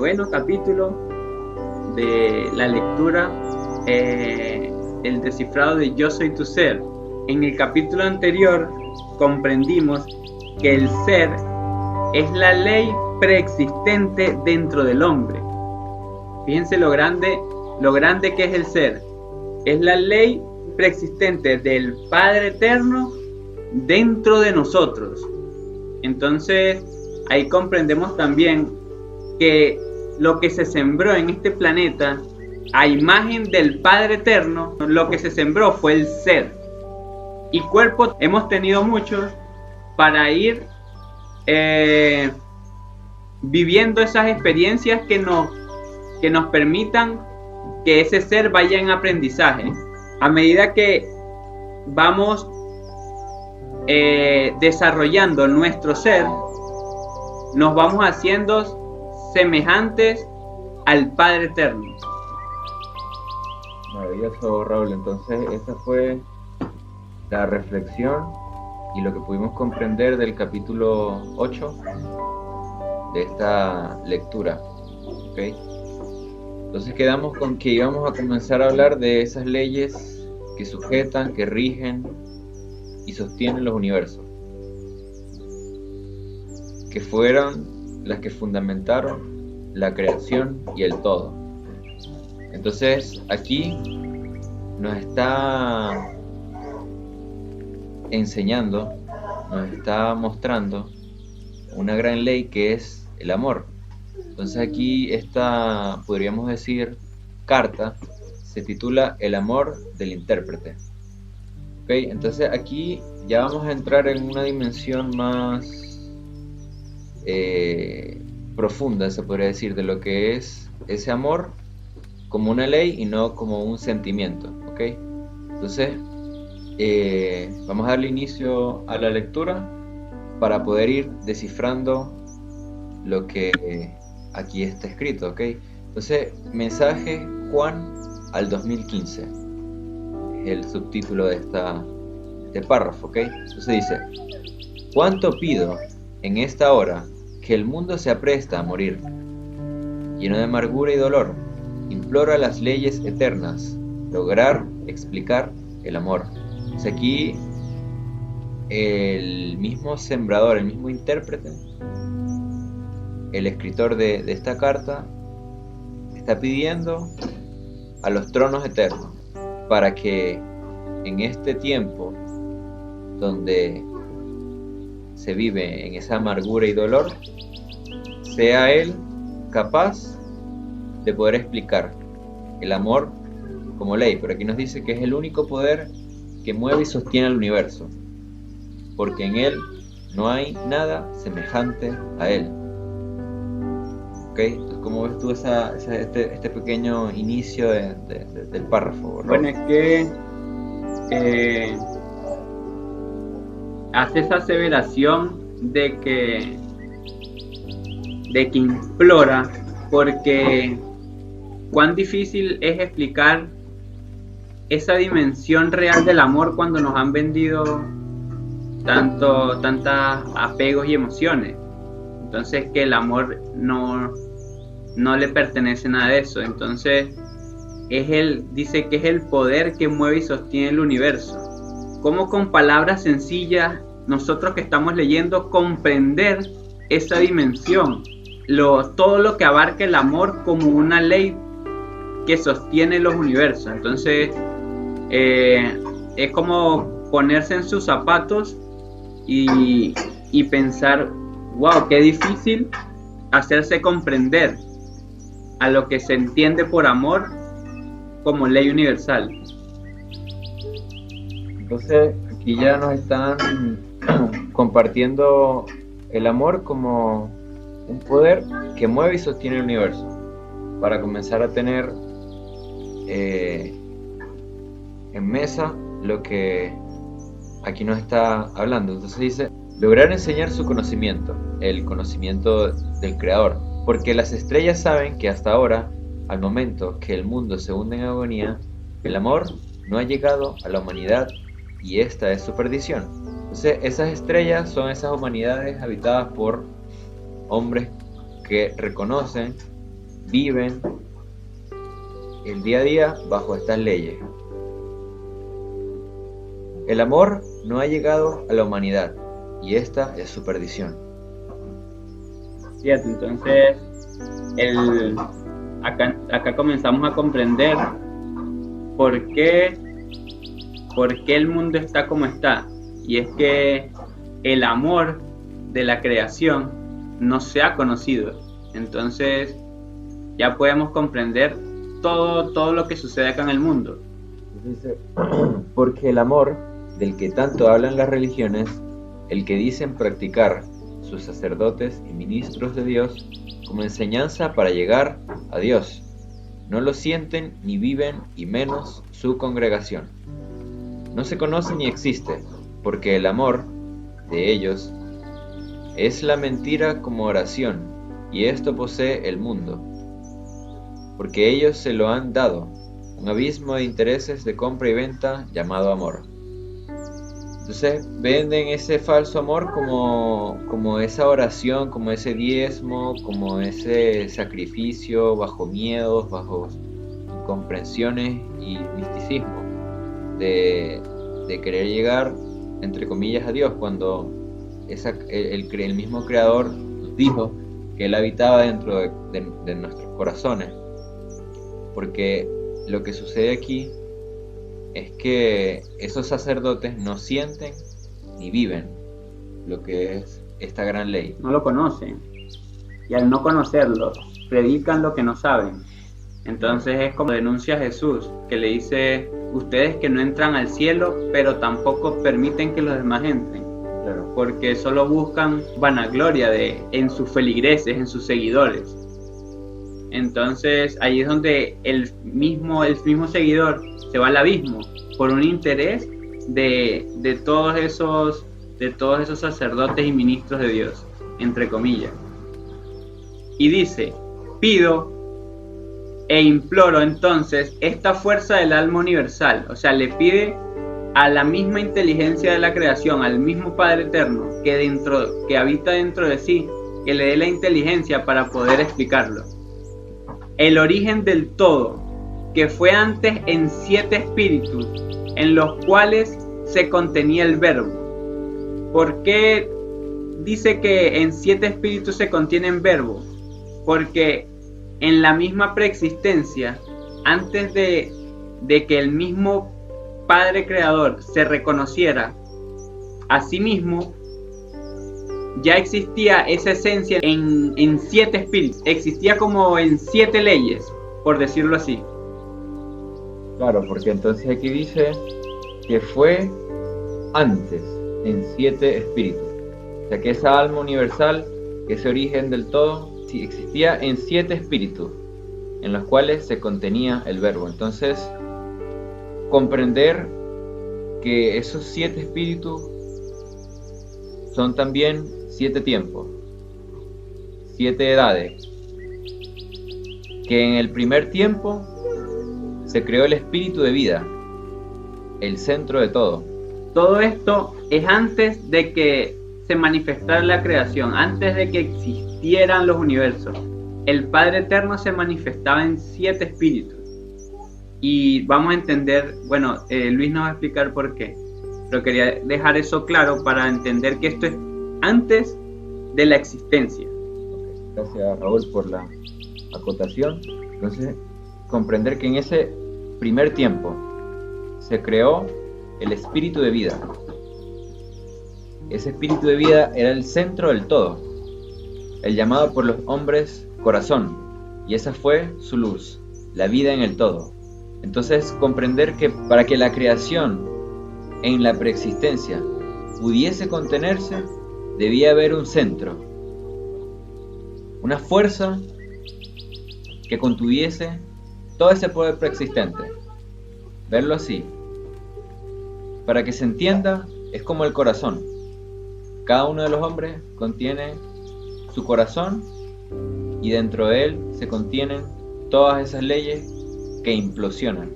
noveno capítulo de la lectura, el descifrado de Yo soy tu ser. En el capítulo anterior comprendimos que el ser es la ley preexistente dentro del hombre. Fíjense lo grande que es el ser. Es la ley preexistente del Padre Eterno dentro de nosotros. Entonces, ahí comprendemos también que lo que se sembró en este planeta, a imagen del Padre Eterno, lo que se sembró fue el ser. Y cuerpos hemos tenido muchos para ir viviendo esas experiencias que nos permitan que ese ser vaya en aprendizaje. A medida que vamos desarrollando nuestro ser, nos vamos haciendo semejantes al Padre Eterno. Maravilloso, Raúl. Entonces esa fue la reflexión y lo que pudimos comprender del capítulo 8 de esta lectura. ¿Okay? Entonces quedamos con que íbamos a comenzar a hablar de esas leyes que sujetan, que rigen y sostienen los universos, que fueron las que fundamentaron la creación y el todo. Entonces aquí nos está enseñando, nos está mostrando una gran ley que es el amor. Entonces aquí esta, podríamos decir, carta se titula El amor del intérprete. ¿Okay? Entonces aquí ya vamos a entrar en una dimensión más profunda, se podría decir, de lo que es ese amor como una ley y no como un sentimiento. ¿Okay? Entonces vamos a darle inicio a la lectura para poder ir descifrando lo que aquí está escrito, ¿ok? Entonces, mensaje Juan al 2015 es el subtítulo de este párrafo, ¿ok? Entonces dice: ¿cuánto pido en esta hora que el mundo se apresta a morir? Lleno de amargura y dolor, implora las leyes eternas, lograr explicar el amor. Entonces aquí el mismo sembrador, el mismo intérprete, el escritor de esta carta, está pidiendo a los tronos eternos para que en este tiempo donde se vive en esa amargura y dolor, sea él capaz de poder explicar el amor como ley. Pero aquí nos dice que es el único poder que mueve y sostiene el universo, porque en él no hay nada semejante a él. ¿Okay? Entonces, ¿cómo ves tú este pequeño inicio del párrafo, ¿no? Bueno, es que hace esa aseveración de que implora, porque cuán difícil es explicar esa dimensión real del amor cuando nos han vendido tantos apegos y emociones. Entonces, que el amor no le pertenece nada de eso. Entonces, dice que es el poder que mueve y sostiene el universo. Cómo con palabras sencillas nosotros que estamos leyendo comprender esa dimensión, todo lo que abarca el amor como una ley que sostiene los universos. Entonces es como ponerse en sus zapatos y pensar, wow, qué difícil hacerse comprender a lo que se entiende por amor como ley universal. Entonces aquí ya nos están compartiendo el amor como un poder que mueve y sostiene el universo, para comenzar a tener en mesa lo que aquí nos está hablando. Entonces dice: lograr enseñar su conocimiento, el conocimiento del Creador, porque las estrellas saben que hasta ahora, al momento que el mundo se hunde en agonía, el amor no ha llegado a la humanidad y esta es su perdición. Entonces esas estrellas son esas humanidades habitadas por hombres que reconocen viven el día a día bajo estas leyes. El amor no ha llegado a la humanidad y esta es su perdición. Fíjate, entonces acá comenzamos a comprender por qué el mundo está como está. Y es que el amor de la creación no se ha conocido. Entonces ya podemos comprender todo lo que sucede acá en el mundo. Dice, porque el amor del que tanto hablan las religiones, el que dicen practicar sus sacerdotes y ministros de Dios como enseñanza para llegar a Dios, no lo sienten ni viven, y menos su congregación. No se conoce ni existe, porque el amor de ellos es la mentira como oración, y esto posee el mundo, porque ellos se lo han dado, un abismo de intereses de compra y venta llamado amor. Entonces venden ese falso amor como esa oración, como ese diezmo, como ese sacrificio bajo miedos, bajo incomprensiones y misticismo de querer llegar, entre comillas, a Dios, cuando el mismo Creador nos dijo que Él habitaba dentro de nuestros corazones. Porque lo que sucede aquí es que esos sacerdotes no sienten ni viven lo que es esta gran ley. No lo conocen, y al no conocerlo predican lo que no saben. Entonces es como denuncia a Jesús, que le dice: ustedes que no entran al cielo, pero tampoco permiten que los demás entren. Claro. Porque solo buscan vanagloria en sus feligreses, en sus seguidores. Entonces ahí es donde el mismo seguidor se va al abismo por un interés de todos esos sacerdotes y ministros de Dios, entre comillas. Y dice: pido e imploro entonces esta fuerza del alma universal. O sea, le pide a la misma inteligencia de la creación, al mismo Padre Eterno que habita dentro de sí, que le dé la inteligencia para poder explicarlo. El origen del todo, que fue antes en 7 espíritus, en los cuales se contenía el verbo. ¿Por qué dice que en 7 espíritus se contiene el verbo? Porque en la misma preexistencia, antes de que el mismo Padre Creador se reconociera a sí mismo, ya existía esa esencia en 7 espíritus, existía como en 7 leyes, por decirlo así. Claro, porque entonces aquí dice que fue antes en 7 espíritus. O sea que esa alma universal, ese origen del todo, sí, existía en 7 espíritus, en los cuales se contenía el verbo. Entonces, comprender que esos 7 espíritus son también 7 tiempos, 7 edades, que en el primer tiempo se creó el espíritu de vida, el centro de todo. Todo esto es antes de que se manifestara la creación, antes de que existieran los universos. El Padre Eterno se manifestaba en 7 espíritus. Y vamos a entender, bueno, Luis nos va a explicar por qué. Pero quería dejar eso claro para entender que esto es antes de la existencia. Gracias, Raúl, por la acotación. Entonces, comprender que en ese primer tiempo se creó el espíritu de vida. Ese espíritu de vida era el centro del todo, el llamado por los hombres corazón, y esa fue su luz, la vida en el todo. Entonces, comprender que para que la creación en la preexistencia pudiese contenerse, debía haber un centro, una fuerza que contuviese todo ese poder preexistente. Verlo así, para que se entienda, es como el corazón. Cada uno de los hombres contiene su corazón y dentro de él se contienen todas esas leyes que implosionan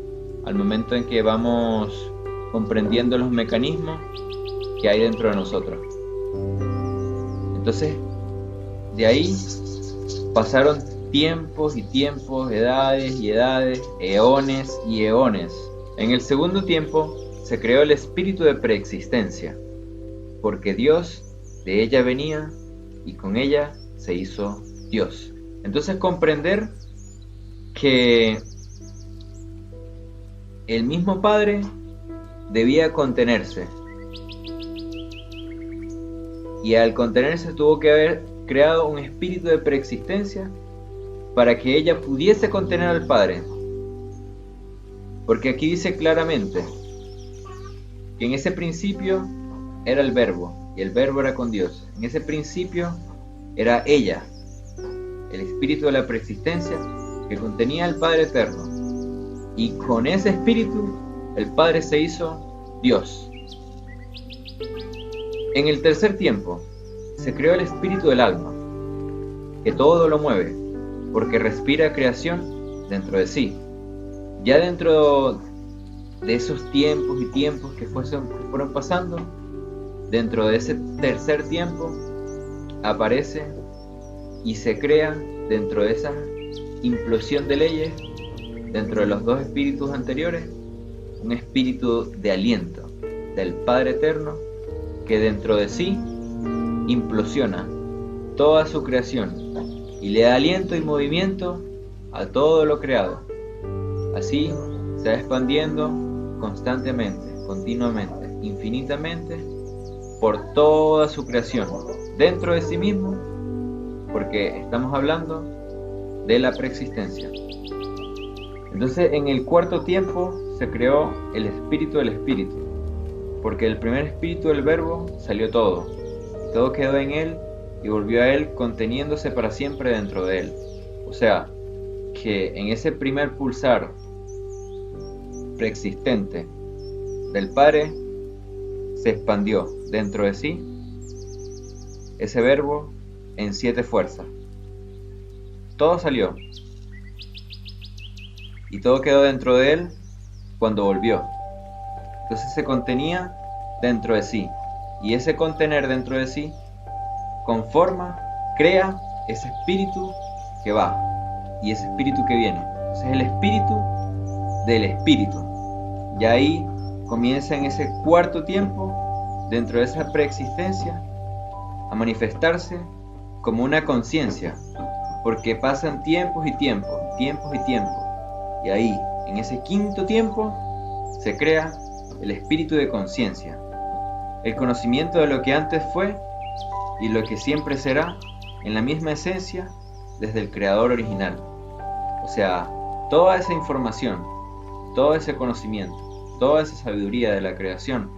al momento en que vamos comprendiendo los mecanismos que hay dentro de nosotros. Entonces, de ahí pasaron tiempos y tiempos, edades y edades, eones y eones. En el segundo tiempo se creó el espíritu de preexistencia, porque Dios de ella venía y con ella se hizo Dios. Entonces comprender que el mismo Padre debía contenerse, y al contenerse tuvo que haber creado un espíritu de preexistencia para que ella pudiese contener al Padre. Porque aquí dice claramente que en ese principio era el Verbo, y el Verbo era con Dios. En ese principio era ella, el espíritu de la preexistencia que contenía al Padre eterno. Y con ese espíritu el Padre se hizo Dios. En el tercer tiempo se creó el espíritu del alma, que todo lo mueve, porque respira creación dentro de sí. Ya dentro de esos tiempos y tiempos que fueron pasando, dentro de ese tercer tiempo aparece y se crea, dentro de esa implosión de leyes, dentro de los dos espíritus anteriores, un espíritu de aliento del Padre Eterno, que dentro de sí implosiona toda su creación y le da aliento y movimiento a todo lo creado. Así se va expandiendo constantemente, continuamente, infinitamente por toda su creación, dentro de sí mismo, porque estamos hablando de la preexistencia. Entonces en el cuarto tiempo se creó el espíritu del espíritu, porque del primer espíritu del Verbo salió todo, y todo quedó en él y volvió a él conteniéndose para siempre dentro de él. O sea, que en ese primer pulsar preexistente del Padre se expandió dentro de sí ese Verbo en 7 fuerzas. Todo salió y todo quedó dentro de él cuando volvió. Entonces se contenía dentro de sí, y ese contener dentro de sí conforma, crea ese espíritu que va y ese espíritu que viene. Entonces el espíritu del espíritu. Y ahí comienza en ese cuarto tiempo, dentro de esa preexistencia, a manifestarse como una conciencia, porque pasan tiempos y tiempos, tiempos y tiempos. Y ahí, en ese quinto tiempo, se crea el espíritu de conciencia, el conocimiento de lo que antes fue y lo que siempre será, en la misma esencia desde el creador original. O sea, toda esa información, todo ese conocimiento, toda esa sabiduría de la creación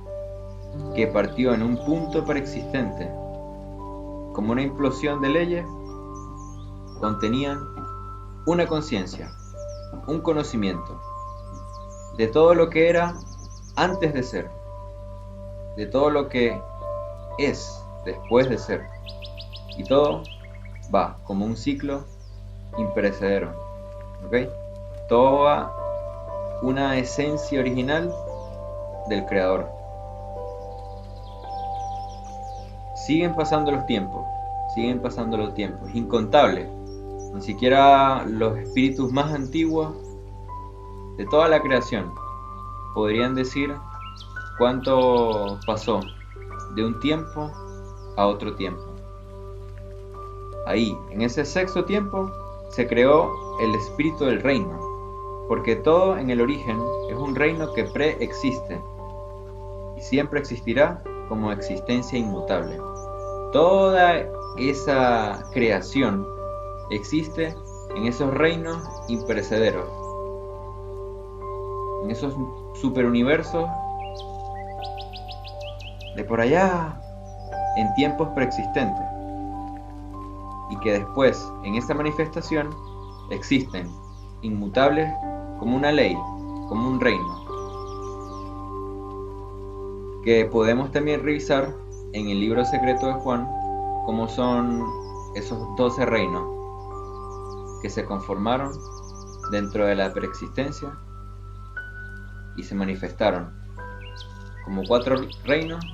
que partió en un punto preexistente como una implosión de leyes, contenían una conciencia, un conocimiento de todo lo que era antes de ser, de todo lo que es después de ser, y todo va como un ciclo imperecedero, ¿ok? Toda una esencia original del creador. Siguen pasando los tiempos, incontables. Ni siquiera los espíritus más antiguos de toda la creación podrían decir cuánto pasó de un tiempo a otro tiempo. Ahí, en ese sexto tiempo, se creó el espíritu del reino, porque todo en el origen es un reino que preexiste y siempre existirá como existencia inmutable. Toda esa creación existe en esos reinos imperecederos, en esos superuniversos de por allá, en tiempos preexistentes, y que después, en esa manifestación, existen inmutables como una ley, como un reino, que podemos también revisar en el libro secreto de Juan, cómo son esos 12 reinos que se conformaron dentro de la preexistencia y se manifestaron como 4 reinos,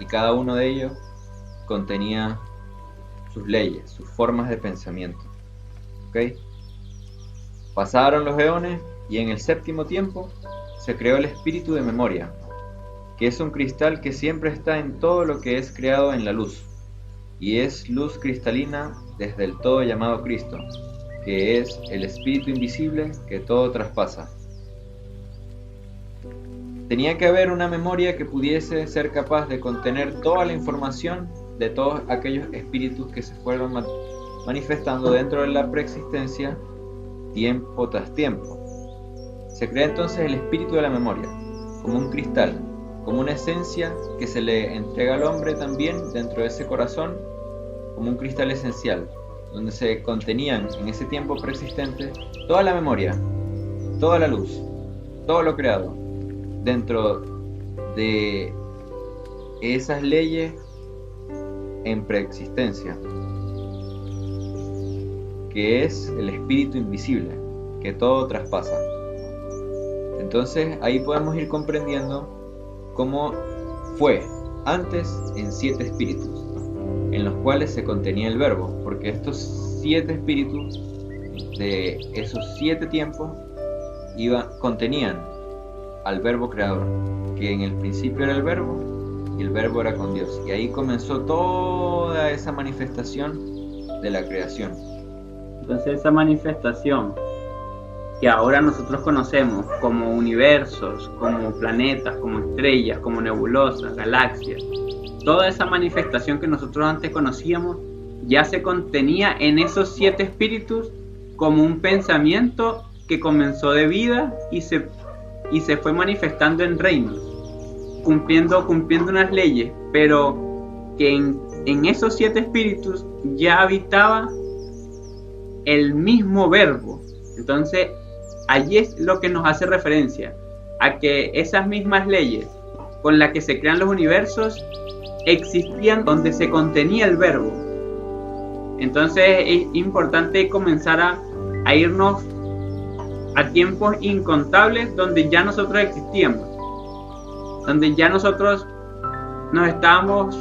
y cada uno de ellos contenía sus leyes, sus formas de pensamiento. ¿Ok? Pasaron los eones y en el séptimo tiempo se creó el espíritu de memoria, que es un cristal que siempre está en todo lo que es creado en la luz, y es luz cristalina desde el todo llamado Cristo, que es el espíritu invisible que todo traspasa. Tenía que haber una memoria que pudiese ser capaz de contener toda la información de todos aquellos espíritus que se fueron manifestando dentro de la preexistencia tiempo tras tiempo. Se crea entonces el espíritu de la memoria, como un cristal, como una esencia que se le entrega al hombre también dentro de ese corazón, como un cristal esencial, donde se contenían en ese tiempo preexistente toda la memoria, toda la luz, todo lo creado, dentro de esas leyes en preexistencia, que es el espíritu invisible, que todo traspasa. Entonces ahí podemos ir comprendiendo cómo fue antes en 7 espíritus, en los cuales se contenía el verbo, porque estos 7 espíritus de esos 7 tiempos contenían al verbo creador, que en el principio era el verbo y el verbo era con Dios, y ahí comenzó toda esa manifestación de la creación. Entonces esa manifestación que ahora nosotros conocemos como universos, como planetas, como estrellas, como nebulosas, galaxias, toda esa manifestación que nosotros antes conocíamos ya se contenía en esos 7 espíritus como un pensamiento que comenzó de vida y se fue manifestando en reinos, cumpliendo unas leyes, pero que en esos 7 espíritus ya habitaba el mismo verbo. Entonces allí es lo que nos hace referencia a que esas mismas leyes con las que se crean los universos existían donde se contenía el verbo. Entonces es importante comenzar a irnos a tiempos incontables donde ya nosotros existíamos, donde ya nosotros nos estábamos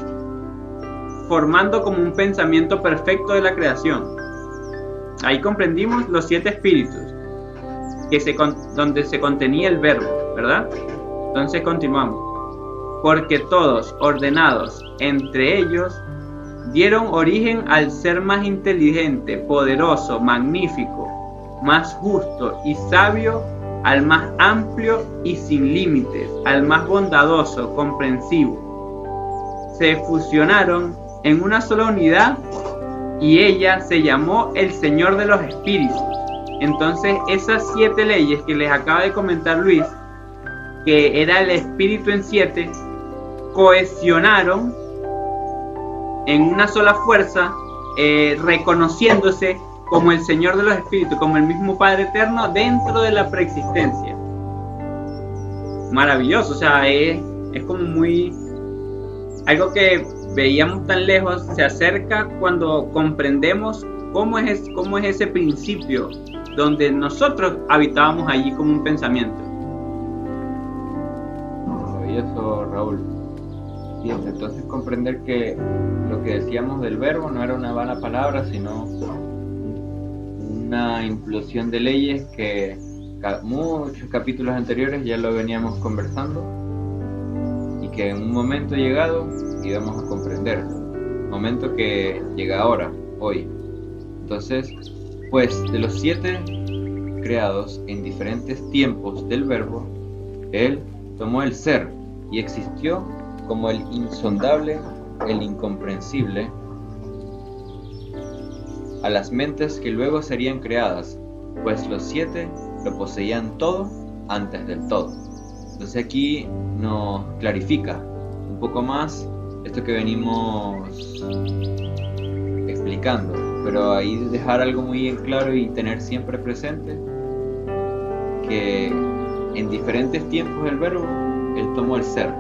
formando como un pensamiento perfecto de la creación. Ahí comprendimos los 7 espíritus donde se contenía el verbo, ¿verdad? Entonces continuamos. Porque todos, ordenados entre ellos, dieron origen al ser más inteligente, poderoso, magnífico, más justo y sabio, al más amplio y sin límites, al más bondadoso, comprensivo. Se fusionaron en una sola unidad y ella se llamó el Señor de los Espíritus. Entonces esas 7 leyes que les acaba de comentar Luis, que era el espíritu en 7, cohesionaron en una sola fuerza, reconociéndose como el Señor de los Espíritus, como el mismo Padre Eterno dentro de la preexistencia. Maravilloso, o sea, es como muy... algo que veíamos tan lejos se acerca cuando comprendemos cómo es ese principio donde nosotros habitábamos allí como un pensamiento. Maravilloso, Raúl. Y entonces comprender que lo que decíamos del verbo no era una vana palabra, sino una implosión de leyes que muchos capítulos anteriores ya lo veníamos conversando y que en un momento llegado íbamos a comprender, momento que llega ahora, hoy. Entonces, pues de los 7 creados en diferentes tiempos del verbo, él tomó el ser y existió como el insondable, el incomprensible, a las mentes que luego serían creadas, pues los 7 lo poseían todo antes del todo. Entonces aquí nos clarifica un poco más esto que venimos explicando, pero ahí dejar algo muy en claro y tener siempre presente que en diferentes tiempos del verbo él tomó el ser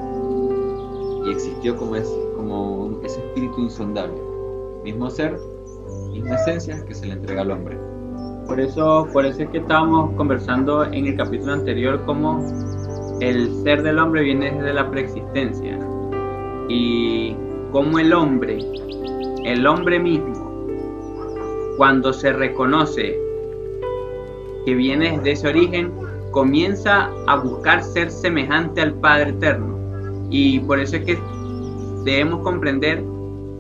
y existió como ese espíritu insondable, mismo ser, misma esencia que se le entrega al hombre. Por eso es que estábamos conversando en el capítulo anterior cómo el ser del hombre viene desde la preexistencia y cómo el hombre mismo cuando se reconoce que viene desde ese origen, comienza a buscar ser semejante al Padre Eterno. Y por eso es que debemos comprender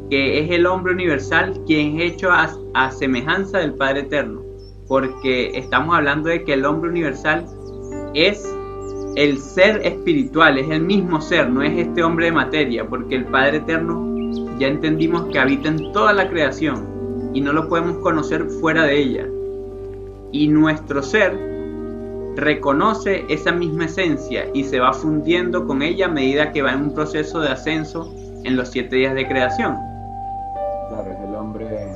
que es el hombre universal quien es hecho a semejanza del Padre Eterno, porque estamos hablando de que el hombre universal es el ser espiritual, es el mismo ser, no es este hombre de materia, porque el Padre Eterno ya entendimos que habita en toda la creación y no lo podemos conocer fuera de ella. Y nuestro ser reconoce esa misma esencia y se va fundiendo con ella a medida que va en un proceso de ascenso en los 7 días de creación. Claro, es el hombre,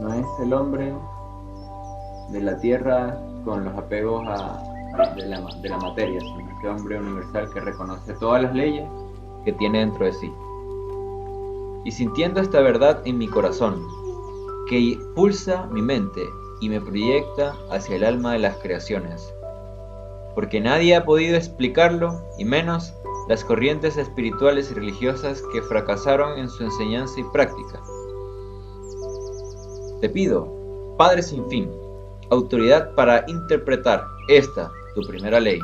no es el hombre de la tierra con los apegos de la materia, sino este hombre universal que reconoce todas las leyes que tiene dentro de sí. Y sintiendo esta verdad en mi corazón, que pulsa mi mente y me proyecta hacia el alma de las creaciones, porque nadie ha podido explicarlo, y menos las corrientes espirituales y religiosas que fracasaron en su enseñanza y práctica. Te pido, Padre sin fin, autoridad para interpretar esta, tu primera ley,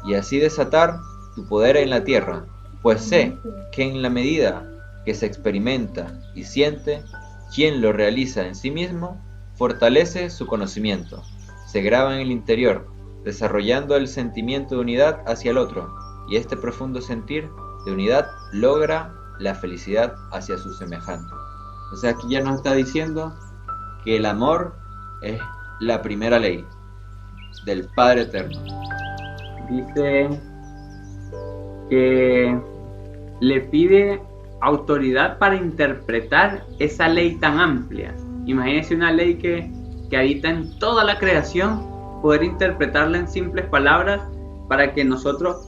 y así desatar tu poder en la tierra, pues sé que en la medida que se experimenta y siente, quien lo realiza en sí mismo, fortalece su conocimiento, se graba en el interior, desarrollando el sentimiento de unidad hacia el otro, y este profundo sentir de unidad logra la felicidad hacia su semejante. O sea, aquí ya nos está diciendo que el amor es la primera ley del Padre Eterno. Dice que le pide autoridad para interpretar esa ley tan amplia. Imagínense una ley que habita en toda la creación, poder interpretarla en simples palabras para que nosotros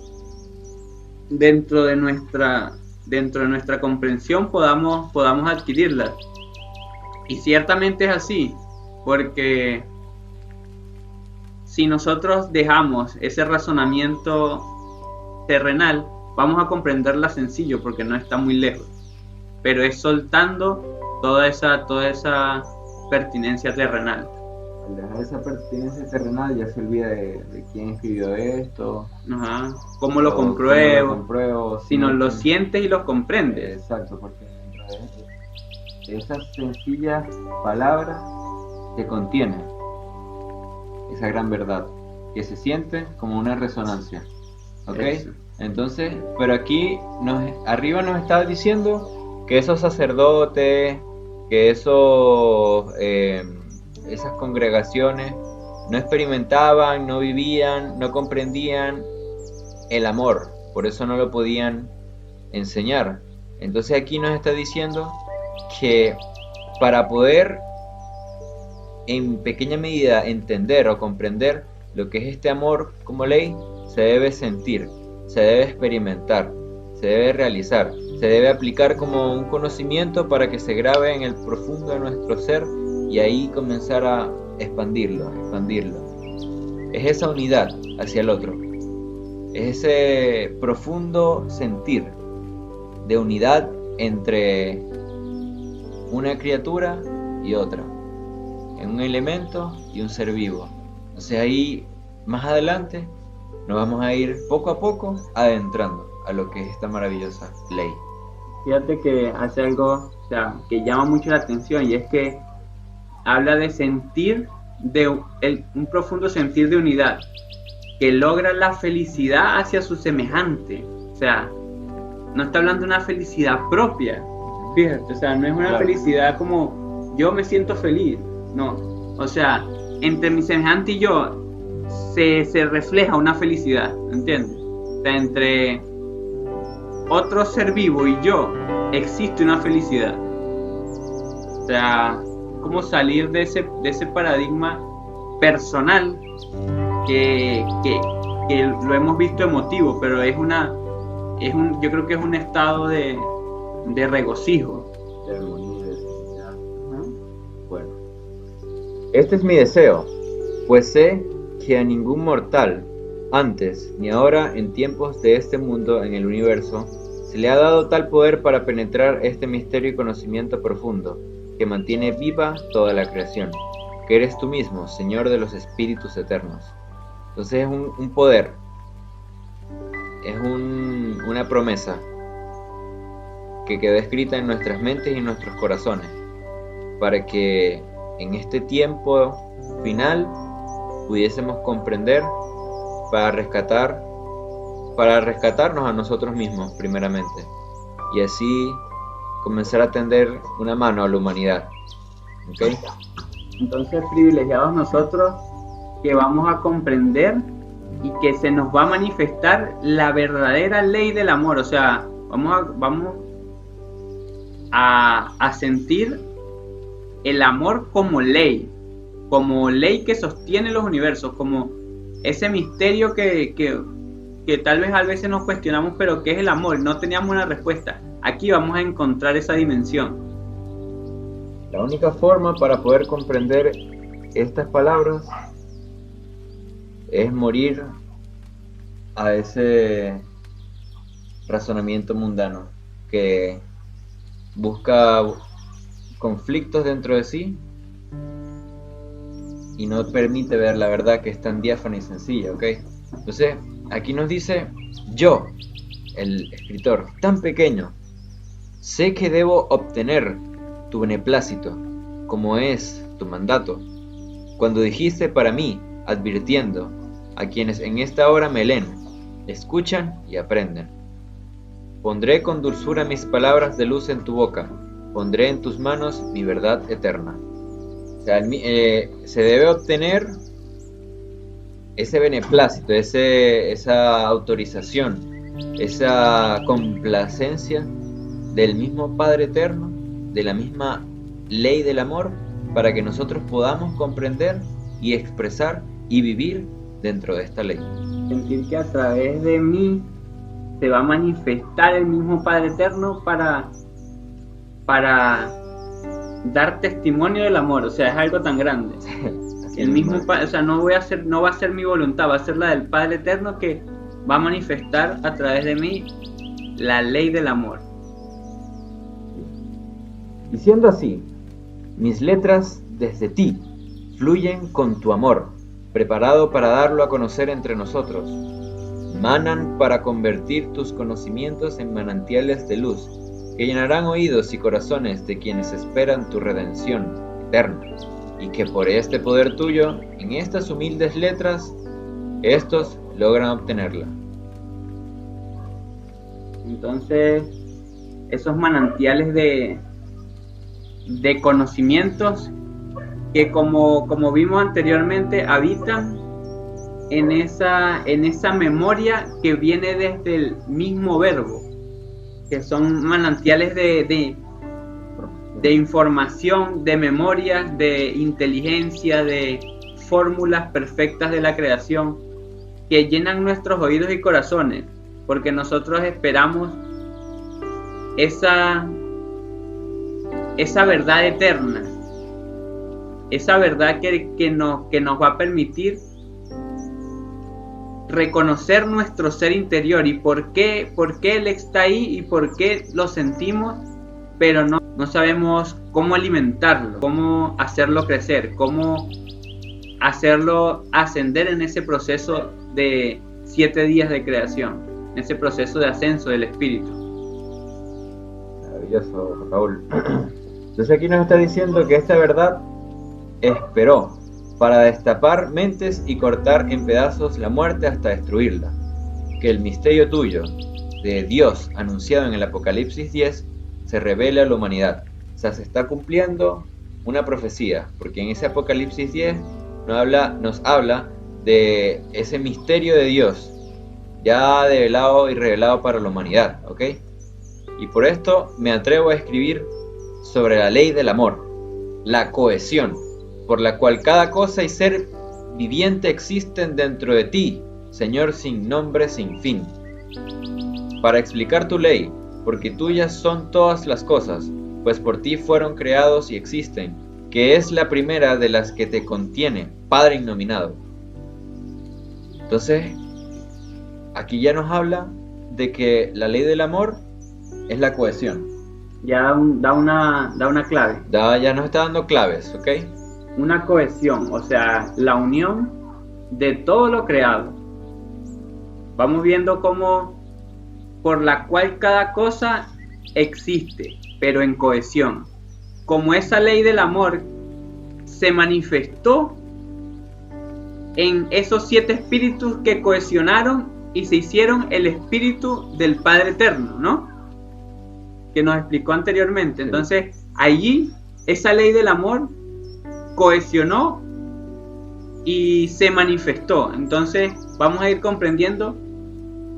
dentro de nuestra comprensión podamos adquirirla. Y ciertamente es así, porque si nosotros dejamos ese razonamiento terrenal, vamos a comprenderla sencillo porque no está muy lejos, pero es soltando toda esa pertinencia terrenal. Al dejar esa pertinencia terrenal ya se olvida de quién escribió esto. Ajá. ¿Cómo lo compruebo? Si no lo sientes y lo comprendes. Exacto, porque de esas sencillas palabras que contiene esa gran verdad, que se siente como una resonancia. ¿Ok? Eso. Entonces, pero aquí arriba nos está diciendo que esos sacerdotes, que esas congregaciones no experimentaban, no vivían, no comprendían el amor, por eso no lo podían enseñar. Entonces aquí nos está diciendo que para poder en pequeña medida entender o comprender lo que es este amor como ley, se debe sentir, se debe experimentar, se debe realizar, se debe aplicar como un conocimiento para que se grabe en el profundo de nuestro ser y ahí comenzar a expandirlo. Es esa unidad hacia el otro, es ese profundo sentir de unidad entre una criatura y otra, en un elemento y un ser vivo. Entonces ahí más adelante nos vamos a ir poco a poco adentrando a lo que es esta maravillosa ley. Fíjate que hace algo, o sea, que llama mucho la atención, y es que habla de sentir, un profundo sentir de unidad, que logra la felicidad hacia su semejante. O sea, no está hablando de una felicidad propia, fíjate, o sea, no es una felicidad como yo me siento feliz, no, o sea, entre mi semejante y yo se refleja una felicidad, ¿entiendes? O sea, entre otro ser vivo y yo existe una felicidad. O sea, como salir de ese paradigma personal que lo hemos visto emotivo, pero yo creo que es un estado de regocijo, de armonía, de felicidad. Bueno, este es mi deseo, pues sé que a ningún mortal, antes ni ahora en tiempos de este mundo en el universo, se le ha dado tal poder para penetrar este misterio y conocimiento profundo, que mantiene viva toda la creación, que eres tú mismo, Señor de los espíritus eternos. Entonces es un poder, es una promesa que quedó escrita en nuestras mentes y en nuestros corazones, para que en este tiempo final pudiésemos comprender para rescatarnos a nosotros mismos primeramente, y así comenzar a tender una mano a la humanidad. ¿Okay? Entonces, privilegiados nosotros que vamos a comprender y que se nos va a manifestar la verdadera ley del amor. O sea, vamos a sentir el amor como ley que sostiene los universos, como ese misterio que tal vez a veces nos cuestionamos, pero ¿qué es el amor? No teníamos una respuesta. Aquí vamos a encontrar esa dimensión. La única forma para poder comprender estas palabras es morir a ese razonamiento mundano que busca conflictos dentro de sí y no permite ver la verdad, que es tan diáfana y sencilla, ¿ok? Entonces, aquí nos dice: yo, el escritor, tan pequeño, sé que debo obtener tu beneplácito, como es tu mandato, cuando dijiste para mí, advirtiendo a quienes en esta hora me leen, escuchan y aprenden. Pondré con dulzura mis palabras de luz en tu boca, pondré en tus manos mi verdad eterna. O sea, se debe obtener ese beneplácito, esa autorización, esa complacencia del mismo Padre Eterno, de la misma ley del amor, para que nosotros podamos comprender y expresar y vivir dentro de esta ley. Sentir que a través de mí se va a manifestar el mismo Padre Eterno para dar testimonio del amor. O sea, es algo tan grande. El mismo, o sea, no va a ser mi voluntad, va a ser la del Padre Eterno, que va a manifestar a través de mí la ley del amor. Y siendo así, mis letras desde ti fluyen con tu amor, preparado para darlo a conocer entre nosotros. Manan para convertir tus conocimientos en manantiales de luz, que llenarán oídos y corazones de quienes esperan tu redención eterna, y que por este poder tuyo, en estas humildes letras, estos logran obtenerla. Entonces, esos manantiales de conocimientos que, como vimos anteriormente, habitan en esa memoria que viene desde el mismo verbo, que son manantiales de información, de memoria, de inteligencia, de fórmulas perfectas de la creación, que llenan nuestros oídos y corazones, porque nosotros esperamos esa verdad eterna, esa verdad que nos va a permitir reconocer nuestro ser interior y por qué Él está ahí y por qué lo sentimos, pero no sabemos cómo alimentarlo, cómo hacerlo crecer, cómo hacerlo ascender en ese proceso de 7 días de creación, en ese proceso de ascenso del espíritu. Maravilloso, Raúl. Entonces aquí nos está diciendo que esta verdad esperó para destapar mentes y cortar en pedazos la muerte hasta destruirla. Que el misterio tuyo, de Dios anunciado en el Apocalipsis 10, se revele a la humanidad. O sea, se está cumpliendo una profecía, porque en ese Apocalipsis 10 nos habla de ese misterio de Dios, ya develado y revelado para la humanidad, ¿ok? Y por esto me atrevo a escribir sobre la ley del amor, la cohesión, por la cual cada cosa y ser viviente existen dentro de ti, Señor sin nombre, sin fin. Para explicar tu ley, porque tuyas son todas las cosas, pues por ti fueron creados y existen, que es la primera de las que te contiene, Padre innominado. Entonces, aquí ya nos habla de que la ley del amor es la cohesión. Ya da una clave, Ya nos está dando claves, ¿ok? una cohesión, o sea, la unión de todo lo creado. Vamos viendo cómo por la cual cada cosa existe, pero en cohesión. Como esa ley del amor se manifestó en esos 7 espíritus que cohesionaron y se hicieron el espíritu del Padre Eterno, ¿no? Que nos explicó anteriormente. Entonces, allí esa ley del amor cohesionó y se manifestó. Entonces, vamos a ir comprendiendo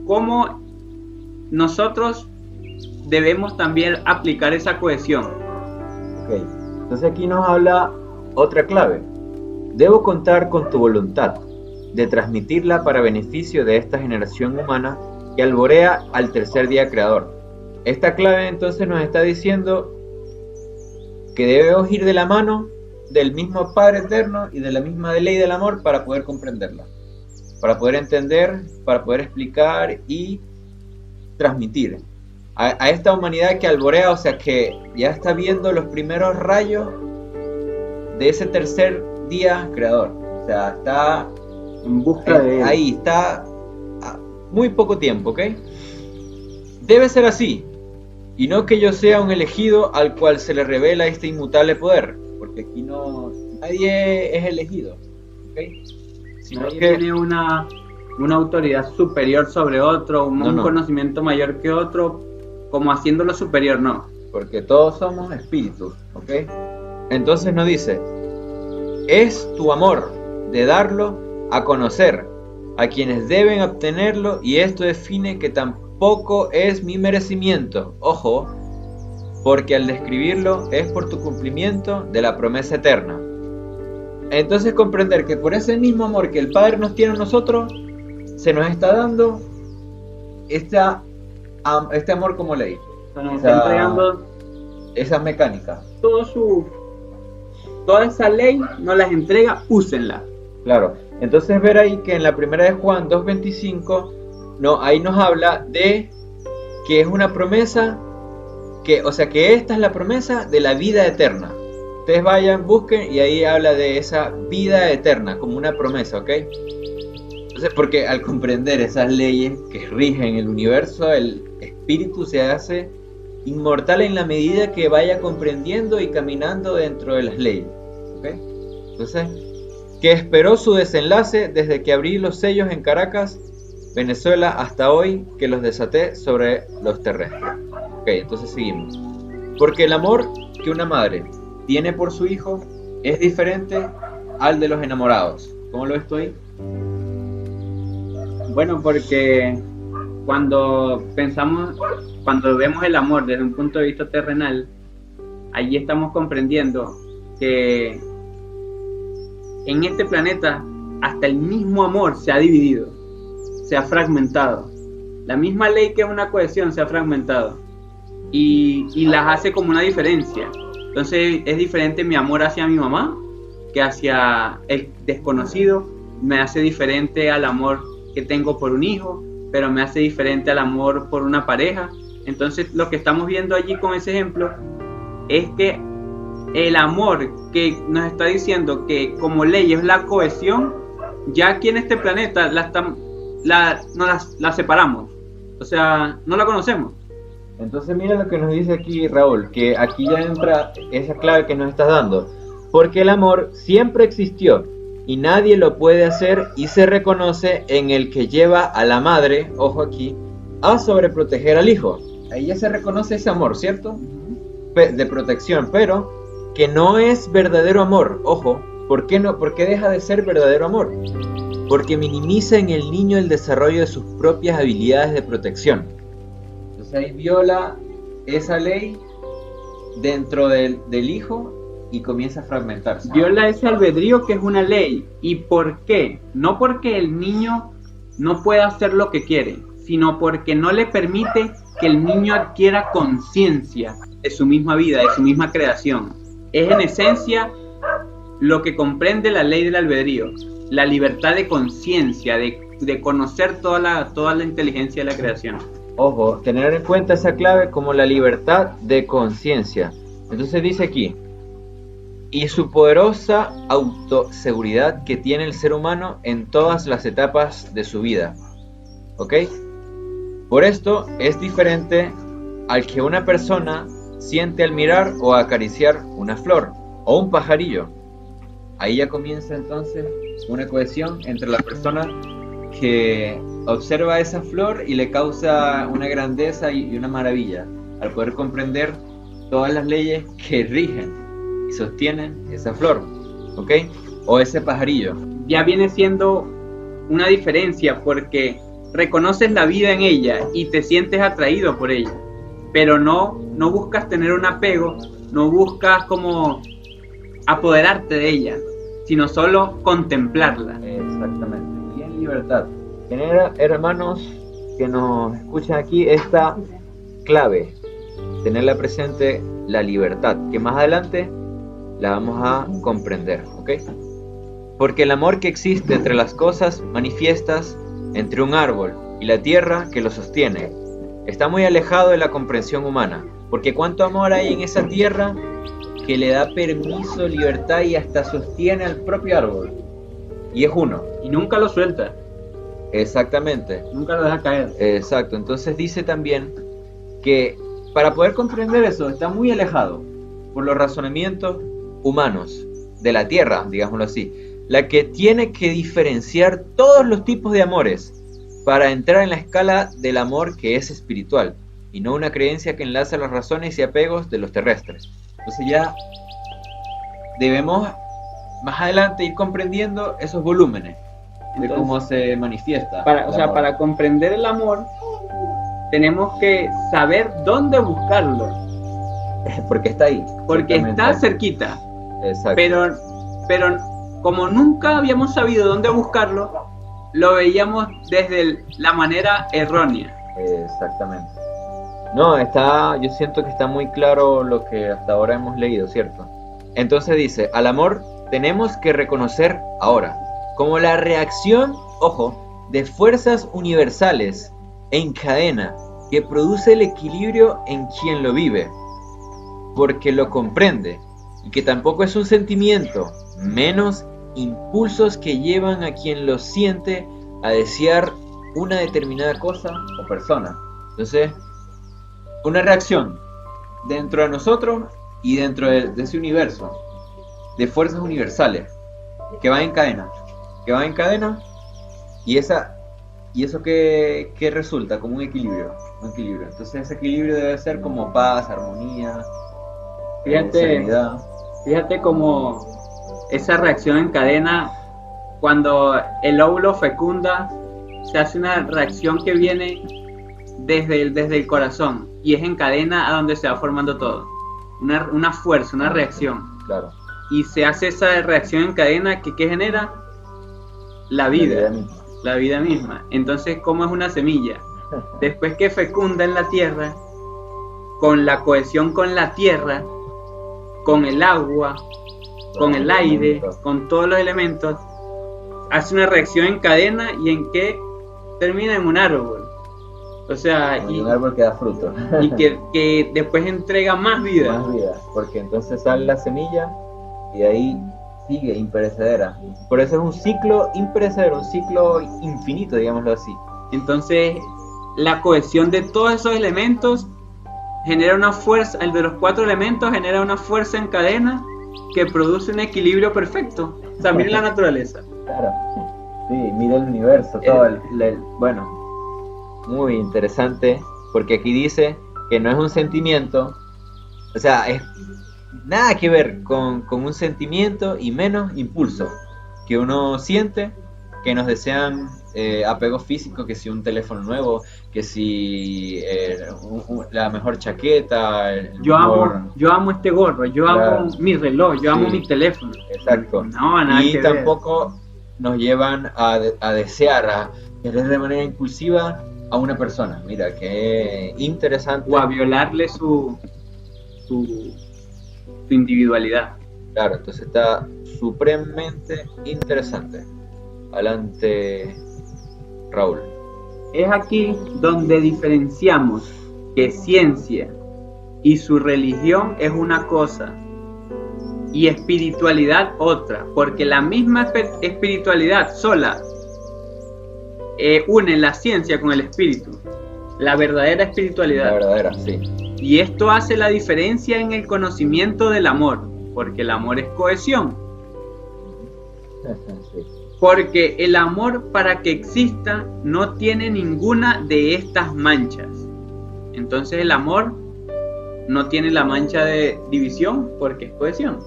cómo nosotros debemos también aplicar esa cohesión. Ok, entonces aquí nos habla otra clave. Debo contar con tu voluntad de transmitirla para beneficio de esta generación humana que alborea al tercer día creador. Esta clave entonces nos está diciendo que debemos ir de la mano del mismo Padre Eterno y de la misma ley del amor para poder comprenderla, para poder entender, para poder explicar y transmitir a esta humanidad que alborea, o sea que ya está viendo los primeros rayos de ese tercer día creador. O sea, está En busca de él. ahí, está a muy poco tiempo, ¿ok? Debe ser así, y no que yo sea un elegido al cual se le revela este inmutable poder, porque aquí nadie es elegido, ¿ok? Sino Nadie que tiene una autoridad superior sobre otro, un No. conocimiento mayor que otro, como haciéndolo superior, no. porque todos somos espíritus, ¿ok? Entonces nos dice, es tu amor de darlo a conocer a quienes deben obtenerlo, y esto define que tampoco es mi merecimiento, ojo, porque al describirlo es por tu cumplimiento de la promesa eterna. Entonces comprender que por ese mismo amor que el Padre nos tiene a nosotros, se nos está dando este amor como ley. O sea, nos está entregando Esa mecánica. toda esa ley, nos las entrega, úsenla. Claro. Entonces ver ahí que en la primera de Juan 2.25, ahí nos habla de que es una promesa, que esta es la promesa de la vida eterna. Ustedes vayan, busquen, y ahí habla de esa vida eterna como una promesa, ¿ok? Entonces, porque al comprender esas leyes que rigen el universo, el espíritu se hace inmortal en la medida que vaya comprendiendo y caminando dentro de las leyes, ¿ok? Entonces, que esperó su desenlace desde que abrí los sellos en Caracas, Venezuela, hasta hoy que los desaté sobre los terrestres. Ok, entonces seguimos. Porque el amor que una madre tiene por su hijo es diferente al de los enamorados. ¿Cómo lo estoy? Bueno, porque cuando vemos el amor desde un punto de vista terrenal, allí estamos comprendiendo que en este planeta hasta el mismo amor se ha dividido, se ha fragmentado. La misma ley que es una cohesión se ha fragmentado y las hace como una diferencia. Entonces es diferente mi amor hacia mi mamá que hacia el desconocido, me hace diferente al amor que tengo por un hijo, pero me hace diferente al amor por una pareja. Entonces lo que estamos viendo allí con ese ejemplo es que el amor que nos está diciendo que como ley es la cohesión, ya aquí en este planeta la separamos, o sea, no la conocemos. Entonces mira lo que nos dice aquí Raúl, que aquí ya entra esa clave que nos estás dando. Porque el amor siempre existió y nadie lo puede hacer, y se reconoce en el que lleva a la madre, ojo aquí, a sobreproteger al hijo. Ahí ya se reconoce ese amor, ¿cierto? De protección, pero que no es verdadero amor, ojo. ¿Por qué no? ¿Por qué deja de ser verdadero amor? Porque minimiza en el niño el desarrollo de sus propias habilidades de protección. Entonces ahí viola esa ley dentro del hijo y comienza a fragmentarse. Viola ese albedrío que es una ley. ¿Y por qué? No porque el niño no pueda hacer lo que quiere, sino porque no le permite que el niño adquiera conciencia de su misma vida, de su misma creación. Es en esencia lo que comprende la ley del albedrío, la libertad de conciencia, de conocer toda la inteligencia de la creación. Ojo, tener en cuenta esa clave como la libertad de conciencia. Entonces dice aquí, y su poderosa autoseguridad que tiene el ser humano en todas las etapas de su vida. ¿Ok? Por esto es diferente al que una persona siente al mirar o acariciar una flor o un pajarillo. Ahí ya comienza entonces una cohesión entre la persona que observa esa flor y le causa una grandeza y una maravilla al poder comprender todas las leyes que rigen y sostienen esa flor, ¿ok? O ese pajarillo. Ya viene siendo una diferencia porque reconoces la vida en ella y te sientes atraído por ella, pero no buscas tener un apego, no buscas como apoderarte de ella, sino solo contemplarla. Exactamente, y en libertad. Tener, hermanos que nos escuchan aquí, esta clave, tenerla presente, la libertad, que más adelante la vamos a comprender, ¿ok? Porque el amor que existe entre las cosas manifiestas, entre un árbol y la tierra que lo sostiene, está muy alejado de la comprensión humana, porque cuánto amor hay en esa tierra que le da permiso, libertad y hasta sostiene al propio árbol. Y es uno. Y nunca lo suelta. Exactamente. Nunca lo deja caer. Exacto. Entonces dice también que para poder comprender eso está muy alejado por los razonamientos humanos de la tierra, digámoslo así, la que tiene que diferenciar todos los tipos de amores para entrar en la escala del amor que es espiritual y no una creencia que enlaza las razones y apegos de los terrestres. Entonces ya debemos más adelante ir comprendiendo esos volúmenes de cómo se manifiesta. Para comprender el amor tenemos que saber dónde buscarlo. Porque está ahí. Porque está cerquita. Exacto. Pero como nunca habíamos sabido dónde buscarlo, lo veíamos desde la manera errónea. Exactamente. No, yo siento que está muy claro lo que hasta ahora hemos leído, ¿cierto? Entonces dice, al amor tenemos que reconocer ahora como la reacción, ojo, de fuerzas universales en cadena que produce el equilibrio en quien lo vive, porque lo comprende, y que tampoco es un sentimiento, menos impulsos que llevan a quien lo siente a desear una determinada cosa o persona. Entonces, una reacción dentro de nosotros y dentro de ese universo de fuerzas universales que van en cadena, y eso que resulta como un equilibrio. Entonces ese equilibrio debe ser como paz, armonía, serenidad. Fíjate como esa reacción en cadena, cuando el óvulo fecunda, se hace una reacción que viene desde el corazón y es en cadena a donde se va formando todo. Una fuerza, una reacción. Claro. Y se hace esa reacción en cadena que genera la vida misma. Entonces, ¿cómo es una semilla? Después que fecunda en la tierra, con la cohesión con la tierra, con el agua, con el aire, con todos los elementos, hace una reacción en cadena y en que termina en un árbol. O sea, y un árbol que da fruto. Y que después entrega más vida. Más vida, porque entonces sale la semilla y de ahí sigue imperecedera. Por eso es un ciclo imperecedero, un ciclo infinito, digámoslo así. Entonces, la cohesión de todos esos elementos genera una fuerza, el de los 4 elementos genera una fuerza en cadena que produce un equilibrio perfecto. O sea, miren la naturaleza. Claro. Sí, mira el universo, todo bueno, muy interesante, porque aquí dice que no es un sentimiento, o sea, es nada que ver con un sentimiento y menos impulso que uno siente, que nos desean apegos físicos, que si un teléfono nuevo, que si la mejor chaqueta, yo amo este gorro, yo amo mi reloj, yo amo mi teléfono. Exacto. No, nada y que tampoco ver. Nos llevan a desear, a querer de manera impulsiva a una persona. Mira, qué interesante. O a violarle su individualidad. Claro, entonces está supremamente interesante. Adelante, Raúl. Es aquí donde diferenciamos que ciencia y su religión es una cosa y espiritualidad otra, porque la misma espiritualidad sola une la ciencia con el espíritu, la verdadera espiritualidad. La verdadera, sí. Y esto hace la diferencia en el conocimiento del amor, porque el amor es cohesión. Sí. Porque el amor, para que exista, no tiene ninguna de estas manchas. Entonces el amor no tiene la mancha de división porque es cohesión.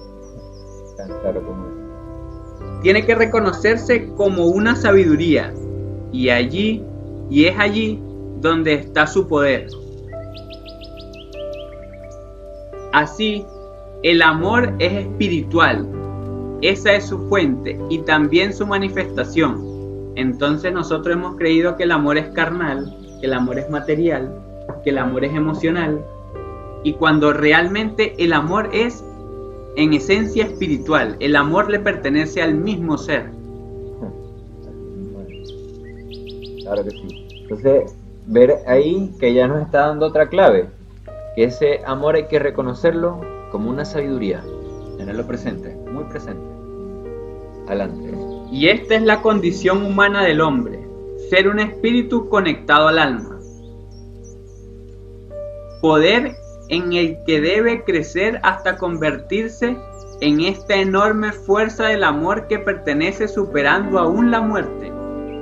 Tan claro como es. Tiene que reconocerse como una sabiduría, y es allí donde está su poder. Así, el amor es espiritual. Esa es su fuente y también su manifestación. Entonces nosotros hemos creído que el amor es carnal, que el amor es material, que el amor es emocional, y cuando realmente el amor es en esencia espiritual, el amor le pertenece al mismo ser. Claro que sí. Entonces, ver ahí que ya nos está dando otra clave, que ese amor hay que reconocerlo como una sabiduría, tenerlo presente, muy presente. Adelante. Y esta es la condición humana del hombre, ser un espíritu conectado al alma. Poder en el que debe crecer hasta convertirse en esta enorme fuerza del amor que pertenece superando aún la muerte,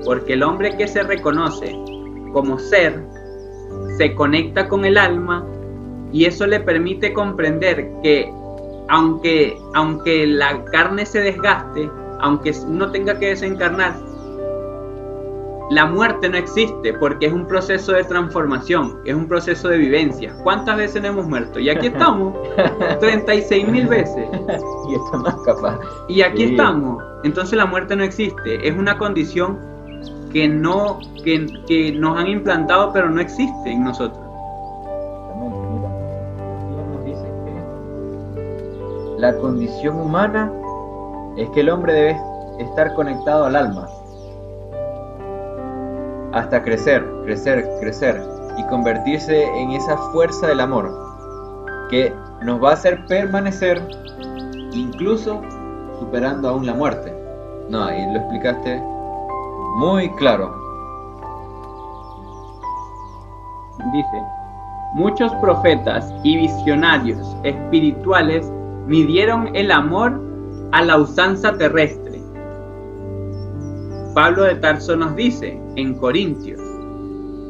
porque el hombre que se reconoce como ser se conecta con el alma y eso le permite comprender que aunque la carne se desgaste, aunque uno tenga que desencarnar, la muerte no existe porque es un proceso de transformación, es un proceso de vivencia. ¿Cuántas veces no hemos muerto? Y aquí estamos, 36.000 veces. Y está más capaz. Y aquí Sí. estamos. Entonces la muerte no existe, es una condición que nos han implantado pero no existe en nosotros. Exactamente, mira. Aquí nos dice que la condición humana es que el hombre debe estar conectado al alma hasta crecer y convertirse en esa fuerza del amor que nos va a hacer permanecer incluso superando aún la muerte. No, ahí lo explicaste muy claro. Dice, muchos profetas y visionarios espirituales midieron el amor a la usanza terrestre. Pablo de Tarso nos dice en Corintios,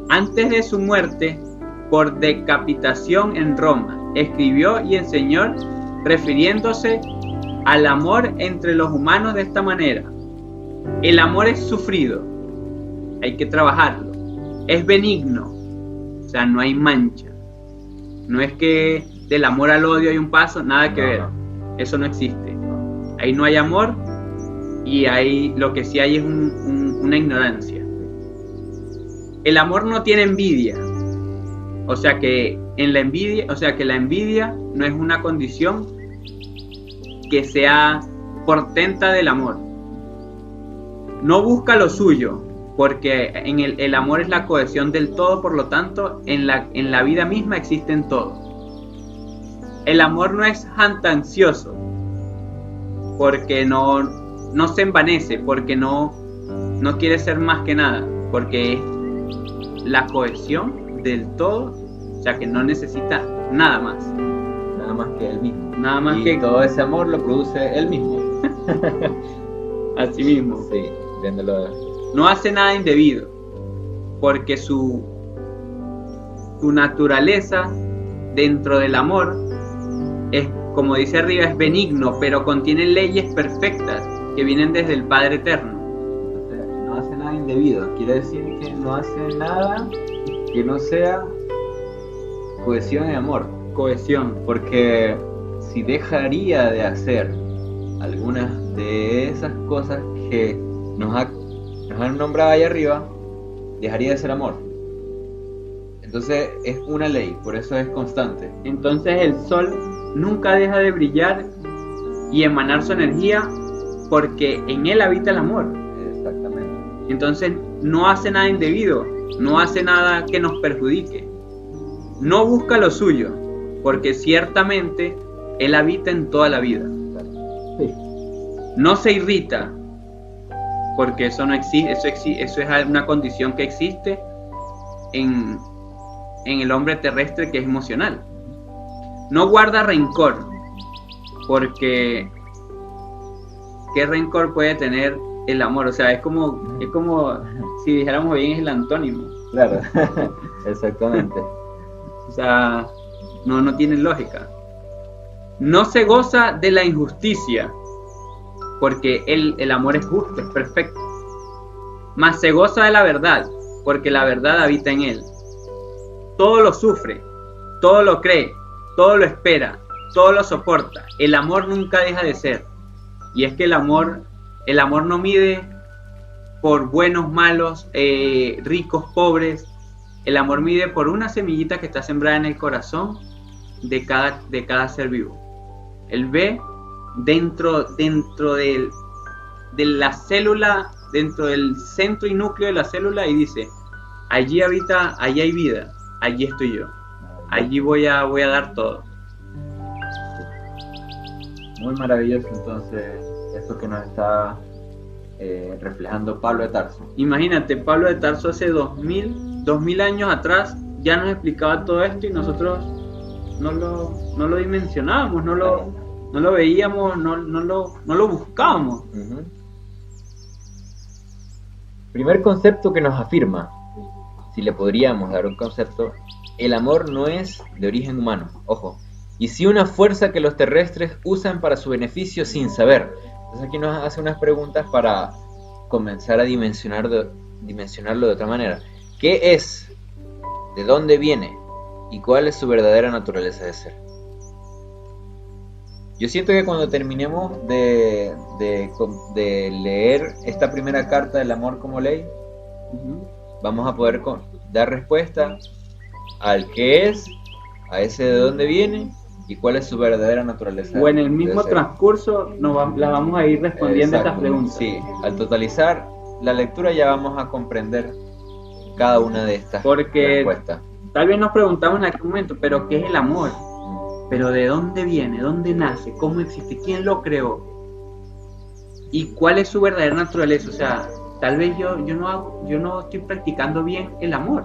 antes de su muerte por decapitación en Roma, escribió y enseñó refiriéndose al amor entre los humanos de esta manera. El amor es sufrido, hay que trabajarlo, es benigno, o sea, no hay mancha. No es que del amor al odio hay un paso, nada que ver, eso no existe. Ahí no hay amor y ahí lo que sí hay es una ignorancia. El amor no tiene envidia, o sea que la envidia no es una condición que sea portenta del amor. No busca lo suyo, porque el amor es la cohesión del todo, por lo tanto, en la vida misma existen todo. El amor no es jactancioso, porque no se envanece, porque no quiere ser más que nada, porque es la cohesión del todo, o sea que no necesita nada más. Nada más que él mismo. Nada más y que todo ese amor lo produce él mismo. así mismo. Sí, viéndolo. No hace nada indebido, porque su naturaleza dentro del amor es, como dice arriba, es benigno, pero contiene leyes perfectas que vienen desde el Padre Eterno. Entonces, no hace nada indebido, quiere decir que no hace nada que no sea cohesión y amor. Cohesión. Porque si dejaría de hacer algunas de esas cosas que nos han nombrado ahí arriba, dejaría de ser amor. Entonces es una ley, por eso es constante. Entonces el sol nunca deja de brillar y emanar su energía porque en él habita el amor. Exactamente. Entonces no hace nada indebido, no hace nada que nos perjudique. No busca lo suyo, porque ciertamente Él habita en toda la vida. Sí. No se irrita, porque eso no existe, eso es una condición que existe en el hombre terrestre, que es emocional. No guarda rencor, porque ¿qué rencor puede tener el amor? O sea, es como si dijéramos bien, es el antónimo. Claro, exactamente. O sea, no tiene lógica. No se goza de la injusticia, porque el amor es justo, es perfecto. Mas se goza de la verdad, porque la verdad habita en él. Todo lo sufre, todo lo cree, todo lo espera, todo lo soporta. El amor nunca deja de ser. Y es que el amor no mide por buenos, malos, ricos, pobres. El amor mide por una semillita que está sembrada en el corazón de cada ser vivo. Él ve dentro de la célula, dentro del centro y núcleo de la célula, y dice: allí habita, allí hay vida, allí estoy yo, allí voy a dar todo. Muy maravilloso entonces esto que nos está reflejando Pablo de Tarso. Imagínate, Pablo de Tarso hace 2000 años atrás ya nos explicaba todo esto, y nosotros no lo dimensionábamos, no lo veíamos, no lo buscábamos. Uh-huh. Primer concepto que nos afirma, si le podríamos dar un concepto: el amor no es de origen humano, ojo, y sí una fuerza que los terrestres usan para su beneficio sin saber. Entonces aquí nos hace unas preguntas para comenzar a dimensionarlo de otra manera. ¿Qué es? ¿De dónde viene? ¿Y cuál es su verdadera naturaleza de ser? Yo siento que cuando terminemos de leer esta primera carta del amor como ley, vamos a poder dar respuesta al qué es, a ese de dónde viene y cuál es su verdadera naturaleza. O en el mismo transcurso la vamos a ir respondiendo. Exacto, estas preguntas. Sí, al totalizar la lectura ya vamos a comprender cada una de estas respuestas. Tal vez nos preguntamos en aquel momento, pero ¿qué es el amor? ¿Pero de dónde viene? ¿Dónde nace? ¿Cómo existe? ¿Quién lo creó? ¿Y cuál es su verdadera naturaleza? O sea, tal vez yo no estoy practicando bien el amor,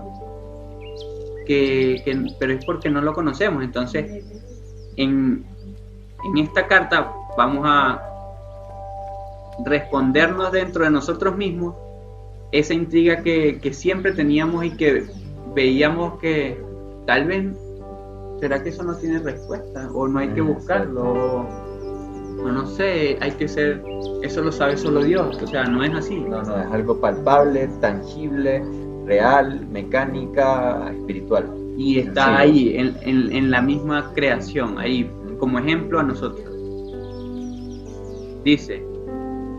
pero es porque no lo conocemos. Entonces, en esta carta vamos a respondernos dentro de nosotros mismos esa intriga que siempre teníamos y que veíamos que tal vez, ¿será que eso no tiene respuesta? ¿O no hay que buscarlo? O no sé, hay que ser, eso lo sabe solo Dios. O sea, no es así. No, es algo palpable, tangible, real, mecánica, espiritual. Y está ahí, en la misma creación, ahí, como ejemplo a nosotros. Dice: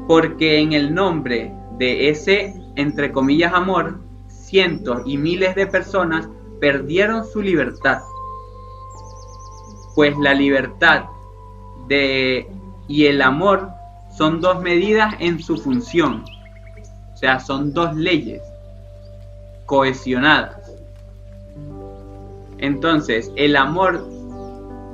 porque en el nombre de ese, entre comillas, amor, cientos y miles de personas perdieron su libertad. Pues la libertad y el amor son dos medidas en su función. O sea, son dos leyes cohesionadas. Entonces, el amor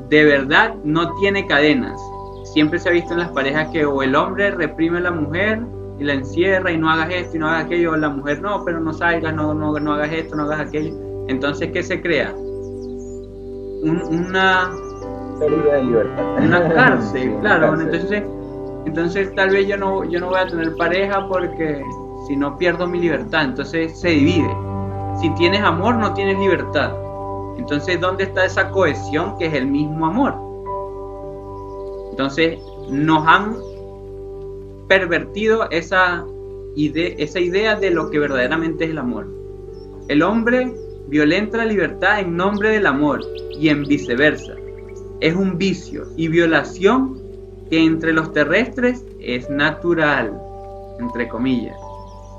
de verdad no tiene cadenas. Siempre se ha visto en las parejas que o el hombre reprime a la mujer y la encierra y no hagas esto y no hagas aquello, o la mujer no, pero no salgas, no hagas esto, no hagas aquello. Entonces, ¿qué se crea? Una pérdida de libertad. Una cárcel, sí, claro. Una cárcel. Entonces tal vez yo no voy a tener pareja porque si no pierdo mi libertad. Entonces se divide. Si tienes amor, no tienes libertad. Entonces, ¿dónde está esa cohesión que es el mismo amor? Entonces, nos han pervertido esa idea de lo que verdaderamente es el amor. El hombre violenta la libertad en nombre del amor y en viceversa. Es un vicio y violación que entre los terrestres es natural, entre comillas.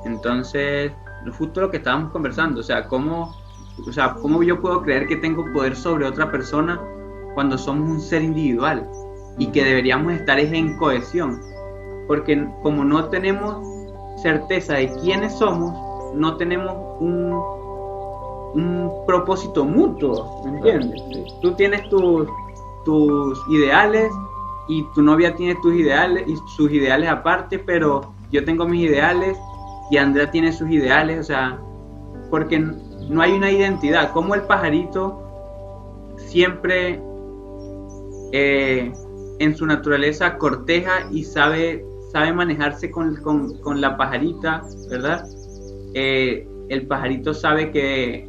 Entonces, justo lo que estábamos conversando, o sea, ¿cómo yo puedo creer que tengo poder sobre otra persona cuando somos un ser individual y que deberíamos estar en cohesión? Porque como no tenemos certeza de quiénes somos, no tenemos un propósito mutuo, ¿me entiendes? Sí. Tú tienes tus ideales y tu novia tiene tus ideales y sus ideales aparte, pero yo tengo mis ideales y Andrea tiene sus ideales, o sea, porque no hay una identidad. Como el pajarito siempre en su naturaleza corteja y sabe manejarse con la pajarita, ¿verdad? El pajarito sabe que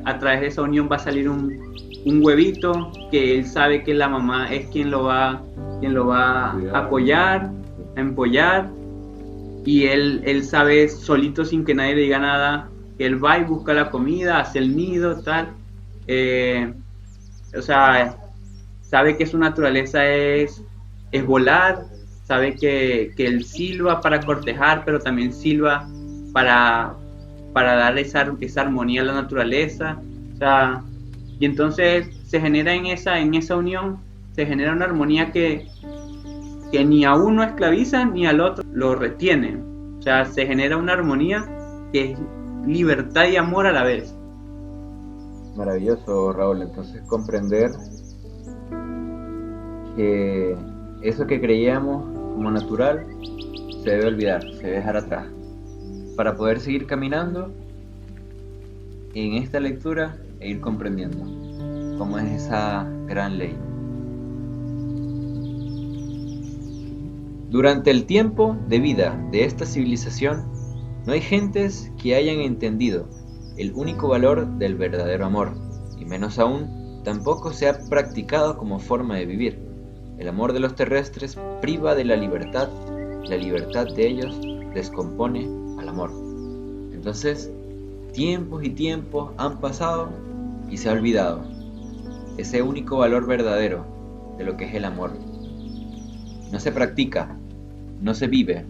a través de esa unión va a salir un huevito, que él sabe que la mamá es quien lo va a apoyar, a empollar, y él sabe solito, sin que nadie le diga nada, que él va y busca la comida, hace el nido, tal. O sea, sabe que su naturaleza es volar, sabe que él silba para cortejar, pero también silba para dar esa armonía a la naturaleza. O sea, y entonces se genera en esa unión, se genera una armonía que ni a uno esclaviza ni al otro lo retiene. O sea, se genera una armonía que es libertad y amor a la vez. Maravilloso, Raúl. Entonces comprender que eso que creíamos como natural se debe olvidar, se debe dejar atrás, para poder seguir caminando en esta lectura e ir comprendiendo cómo es esa gran ley. Durante el tiempo de vida de esta civilización, no hay gentes que hayan entendido el único valor del verdadero amor, y menos aún, tampoco se ha practicado como forma de vivir. El amor de los terrestres priva de la libertad de ellos descompone al amor. Entonces, tiempos y tiempos han pasado y se ha olvidado ese único valor verdadero de lo que es el amor. No se practica, no se vive,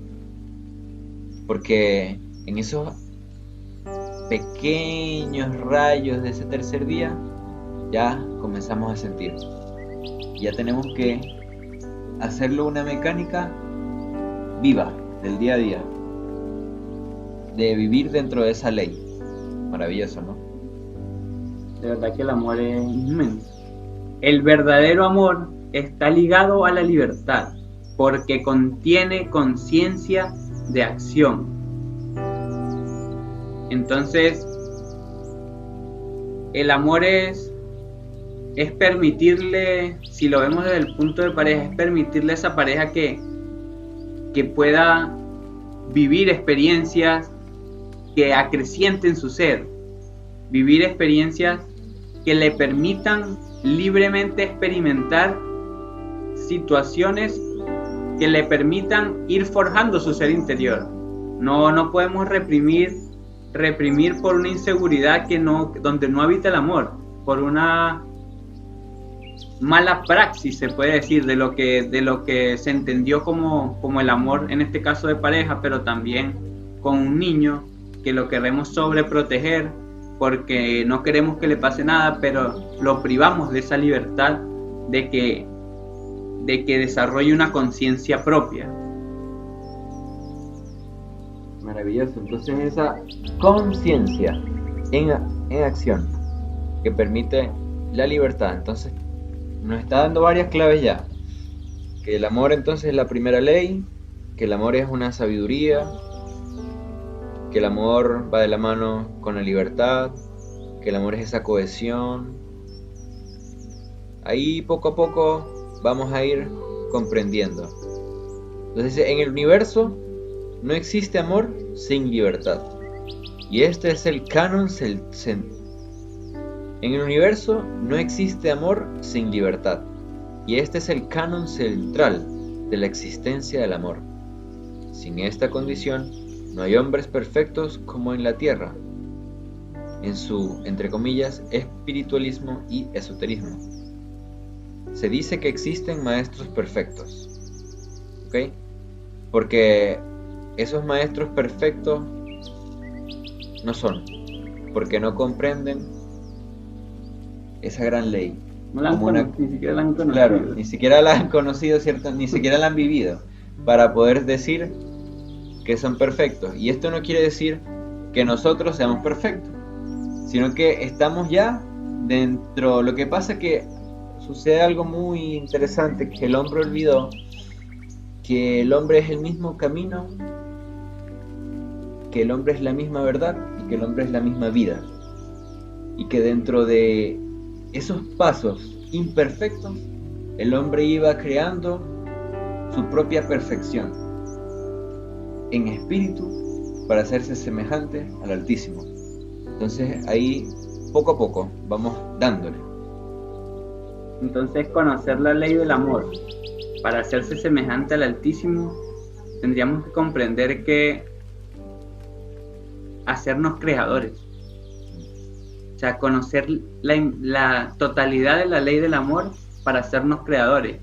porque en esos pequeños rayos de ese tercer día ya comenzamos a sentir. Ya tenemos que hacerlo una mecánica viva del día a día, de vivir dentro de esa ley. Maravilloso, ¿no? De verdad que el amor es inmenso. El verdadero amor está ligado a la libertad, porque contiene conciencia de acción. Entonces, el amor es permitirle, si lo vemos desde el punto de pareja, es permitirle a esa pareja que pueda vivir experiencias que acrecienten su ser, vivir experiencias que le permitan libremente experimentar situaciones que le permitan ir forjando su ser interior. No podemos reprimir por una inseguridad donde no habita el amor, por una mala praxis, se puede decir, de lo que se entendió como el amor, en este caso de pareja, pero también con un niño que lo queremos sobreproteger porque no queremos que le pase nada, pero lo privamos de esa libertad de que desarrolle una conciencia propia. Maravilloso. Entonces esa conciencia en acción que permite la libertad. Entonces nos está dando varias claves ya. Que el amor entonces es la primera ley, que el amor es una sabiduría, que el amor va de la mano con la libertad, que el amor es esa cohesión. Ahí poco a poco vamos a ir comprendiendo. Entonces en el universo no existe amor sin libertad. Y este es el canon. En el universo no existe amor sin libertad. Y este es el canon central de la existencia del amor. Sin esta condición, no hay hombres perfectos como en la tierra, en su, entre comillas, espiritualismo y esoterismo. Se dice que existen maestros perfectos, ¿ok? Porque esos maestros perfectos no son, porque no comprenden esa gran ley. No la han ni siquiera la han conocido. Claro, ni siquiera la han conocido, ¿cierto? Ni siquiera la han vivido para poder decir que son perfectos. Y esto no quiere decir que nosotros seamos perfectos, sino que estamos ya dentro. Lo que pasa es que sucede algo muy interesante, que el hombre olvidó que el hombre es el mismo camino, que el hombre es la misma verdad y que el hombre es la misma vida, y que dentro de esos pasos imperfectos el hombre iba creando su propia perfección en espíritu para hacerse semejante al Altísimo. Entonces ahí poco a poco vamos dándole. Entonces, conocer la ley del amor para hacerse semejante al Altísimo, tendríamos que comprender que hacernos creadores. O sea, conocer la totalidad de la ley del amor para hacernos creadores.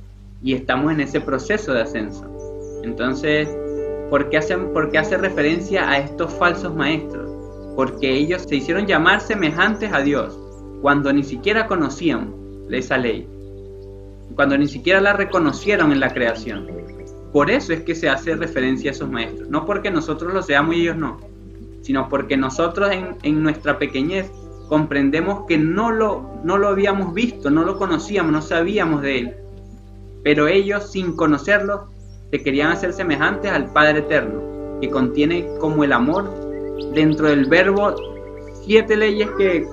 Y estamos en ese proceso de ascenso. Entonces, ¿por qué hace referencia a estos falsos maestros? Porque ellos se hicieron llamar semejantes a Dios cuando ni siquiera conocían esa ley, cuando ni siquiera la reconocieron en la creación. Por eso es que se hace referencia a esos maestros, no porque nosotros lo seamos y ellos no, sino porque nosotros en nuestra pequeñez comprendemos que no lo habíamos visto, no lo conocíamos, no sabíamos de él, pero ellos, sin conocerlo, se querían hacer semejantes al Padre Eterno, que contiene como el amor dentro del verbo 7 leyes que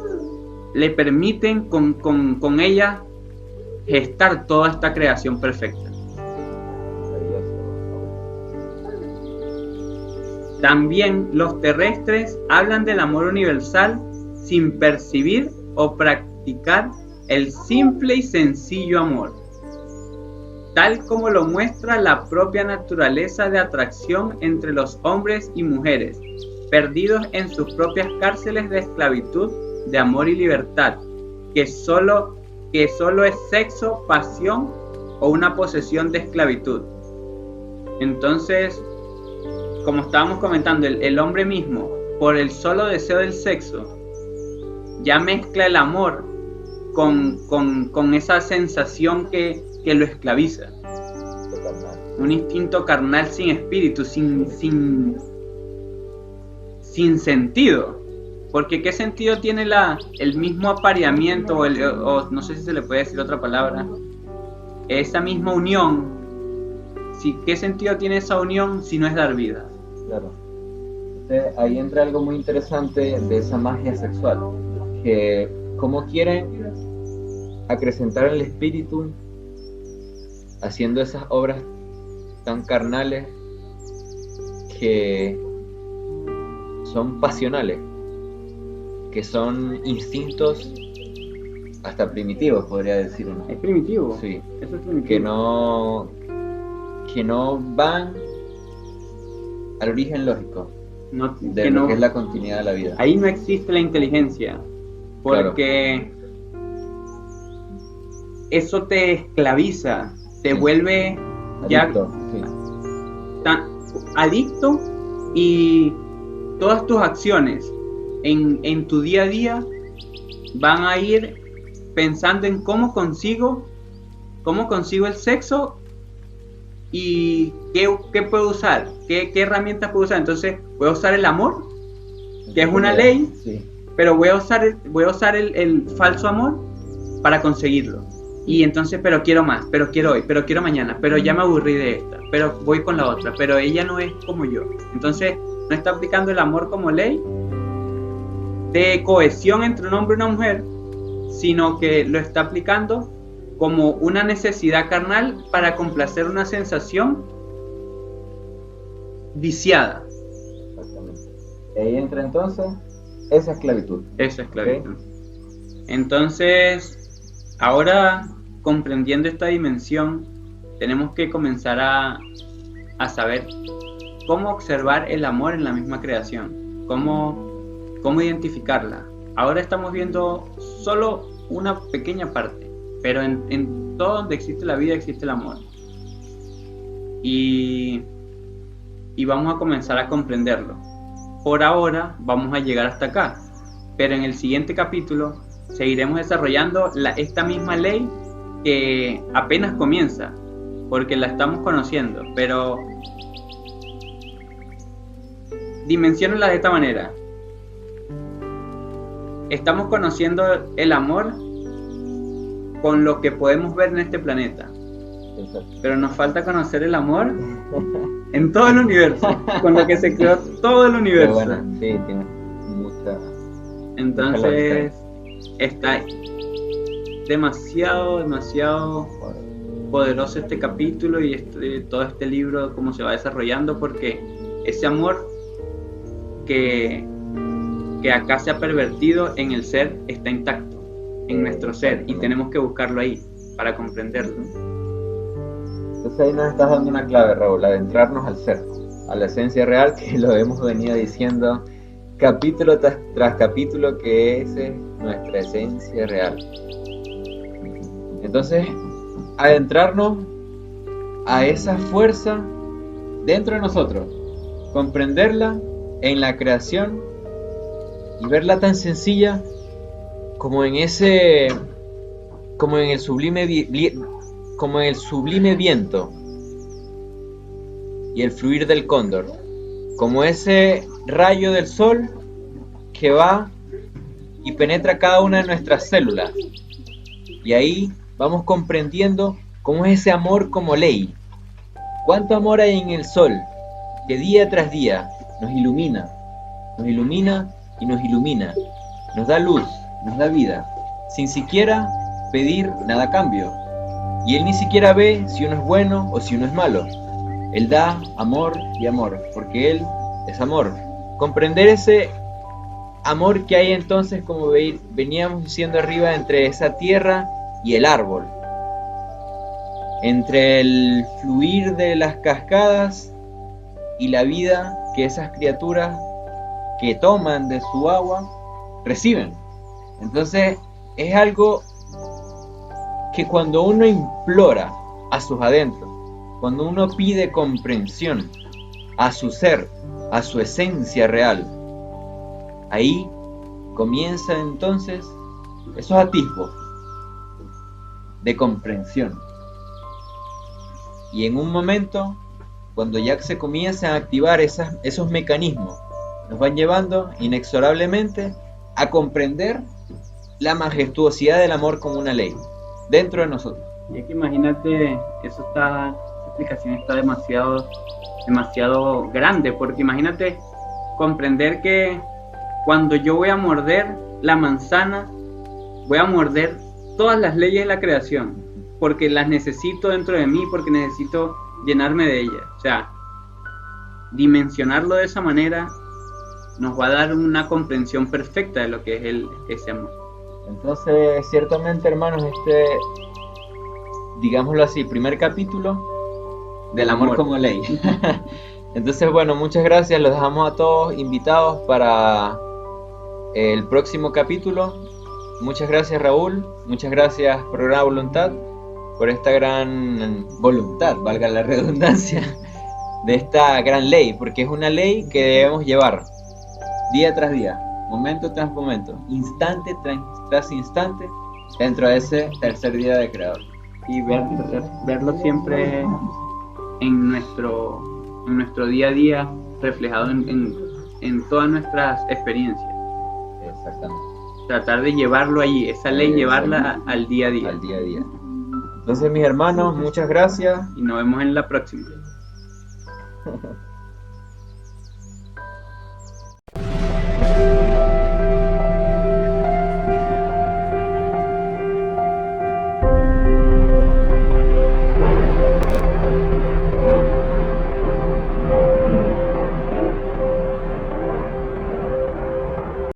le permiten con ellas gestar toda esta creación perfecta. También los terrestres hablan del amor universal sin percibir o practicar el simple y sencillo amor, tal como lo muestra la propia naturaleza de atracción entre los hombres y mujeres, perdidos en sus propias cárceles de esclavitud, de amor y libertad, que solo es sexo, pasión o una posesión de esclavitud. Entonces, como estábamos comentando, el hombre mismo, por el solo deseo del sexo, ya mezcla el amor con esa sensación que lo esclaviza. Un instinto carnal sin espíritu, sin sentido. Porque ¿qué sentido tiene el mismo apareamiento, o no sé si se le puede decir otra palabra, esa misma unión? ¿Qué sentido tiene esa unión si no es dar vida? Claro. Entonces, ahí entra algo muy interesante de esa magia sexual, que cómo quieren acrecentar el espíritu haciendo esas obras tan carnales que son pasionales, que son instintos hasta primitivos, podría decir uno. ¿Es primitivo? Sí. Eso es primitivo. Que no van al origen lógico de lo que es la continuidad de la vida. Ahí no existe la inteligencia, porque eso te esclaviza, te vuelve adicto, tan adicto, y todas tus acciones en tu día a día van a ir pensando en cómo consigo el sexo y qué puedo usar, qué herramientas puedo usar. Entonces voy a usar el amor, que es una ley, pero voy a usar el falso amor para conseguirlo. Y entonces, pero quiero más, pero quiero hoy, pero quiero mañana, pero ya me aburrí de esta, pero voy con la otra, pero ella no es como yo. Entonces no está aplicando el amor como ley de cohesión entre un hombre y una mujer, sino que lo está aplicando como una necesidad carnal para complacer una sensación viciada. Exactamente. Y ahí entra entonces esa esclavitud. Esa esclavitud. ¿Okay? Entonces, ahora, comprendiendo esta dimensión, tenemos que comenzar a saber cómo observar el amor en la misma creación, cómo identificarla. Ahora estamos viendo solo una pequeña parte, pero en todo donde existe la vida existe el amor. Y vamos a comenzar a comprenderlo. Por ahora vamos a llegar hasta acá, pero en el siguiente capítulo seguiremos desarrollando esta misma ley que apenas comienza, porque la estamos conociendo, pero dimensionenla de esta manera. estamos conociendo el amor con lo que podemos ver en este planeta. Exacto. Pero nos falta conocer el amor en todo el universo, con lo que se creó todo el Qué universo. buena, sí, tiene mucha Entonces está demasiado poderoso este capítulo y todo este libro, cómo se va desarrollando, porque ese amor que acá se ha pervertido en el ser está intacto, en nuestro ser, y tenemos que buscarlo ahí para comprenderlo. Entonces ahí nos estás dando una clave, Raúl, adentrarnos al ser, a la esencia real, que lo hemos venido diciendo capítulo tras capítulo, que esa es nuestra esencia real. Entonces, adentrarnos a esa fuerza dentro de nosotros, comprenderla en la creación y verla tan sencilla como en el sublime viento y el fluir del cóndor, como ese rayo del sol que va y penetra cada una de nuestras células, y ahí vamos comprendiendo cómo es ese amor como ley. Cuánto amor hay en el sol que día tras día nos ilumina y nos ilumina, nos da luz, nos da vida, sin siquiera pedir nada a cambio. Y Él ni siquiera ve si uno es bueno o si uno es malo. Él da amor y amor, porque Él es amor. Comprender ese amor que hay entonces, como veníamos diciendo arriba, entre esa tierra y el árbol, entre el fluir de las cascadas y la vida que esas criaturas que toman de su agua reciben. Entonces es algo que cuando uno implora a sus adentros, cuando uno pide comprensión a su ser, a su esencia real, ahí comienza entonces esos atisbos de comprensión. Y en un momento, cuando ya se comienzan a activar esos mecanismos, nos van llevando inexorablemente a comprender la majestuosidad del amor como una ley dentro de nosotros. Y es que imagínate, esa explicación está demasiado grande, porque imagínate comprender que cuando yo voy a morder la manzana, voy a morder todas las leyes de la creación, porque las necesito dentro de mí, porque necesito llenarme de ellas. O sea, dimensionarlo de esa manera nos va a dar una comprensión perfecta de lo que es ese amor. Entonces, ciertamente, hermanos, digámoslo así, primer capítulo del amor como ley. Entonces, bueno, muchas gracias, los dejamos a todos invitados para el próximo capítulo. Muchas gracias, Raúl, muchas gracias, Programa Voluntad, por esta gran voluntad, valga la redundancia, de esta gran ley, porque es una ley que debemos llevar día tras día, momento tras momento, instante tras instante, dentro de ese tercer día de Creador. Y verlo siempre en nuestro día a día, reflejado en todas nuestras experiencias. Exactamente. Tratar de llevarlo allí, esa ley, llevarla al día a día. Al día a día. Entonces, mis hermanos, muchas gracias. Y nos vemos en la próxima.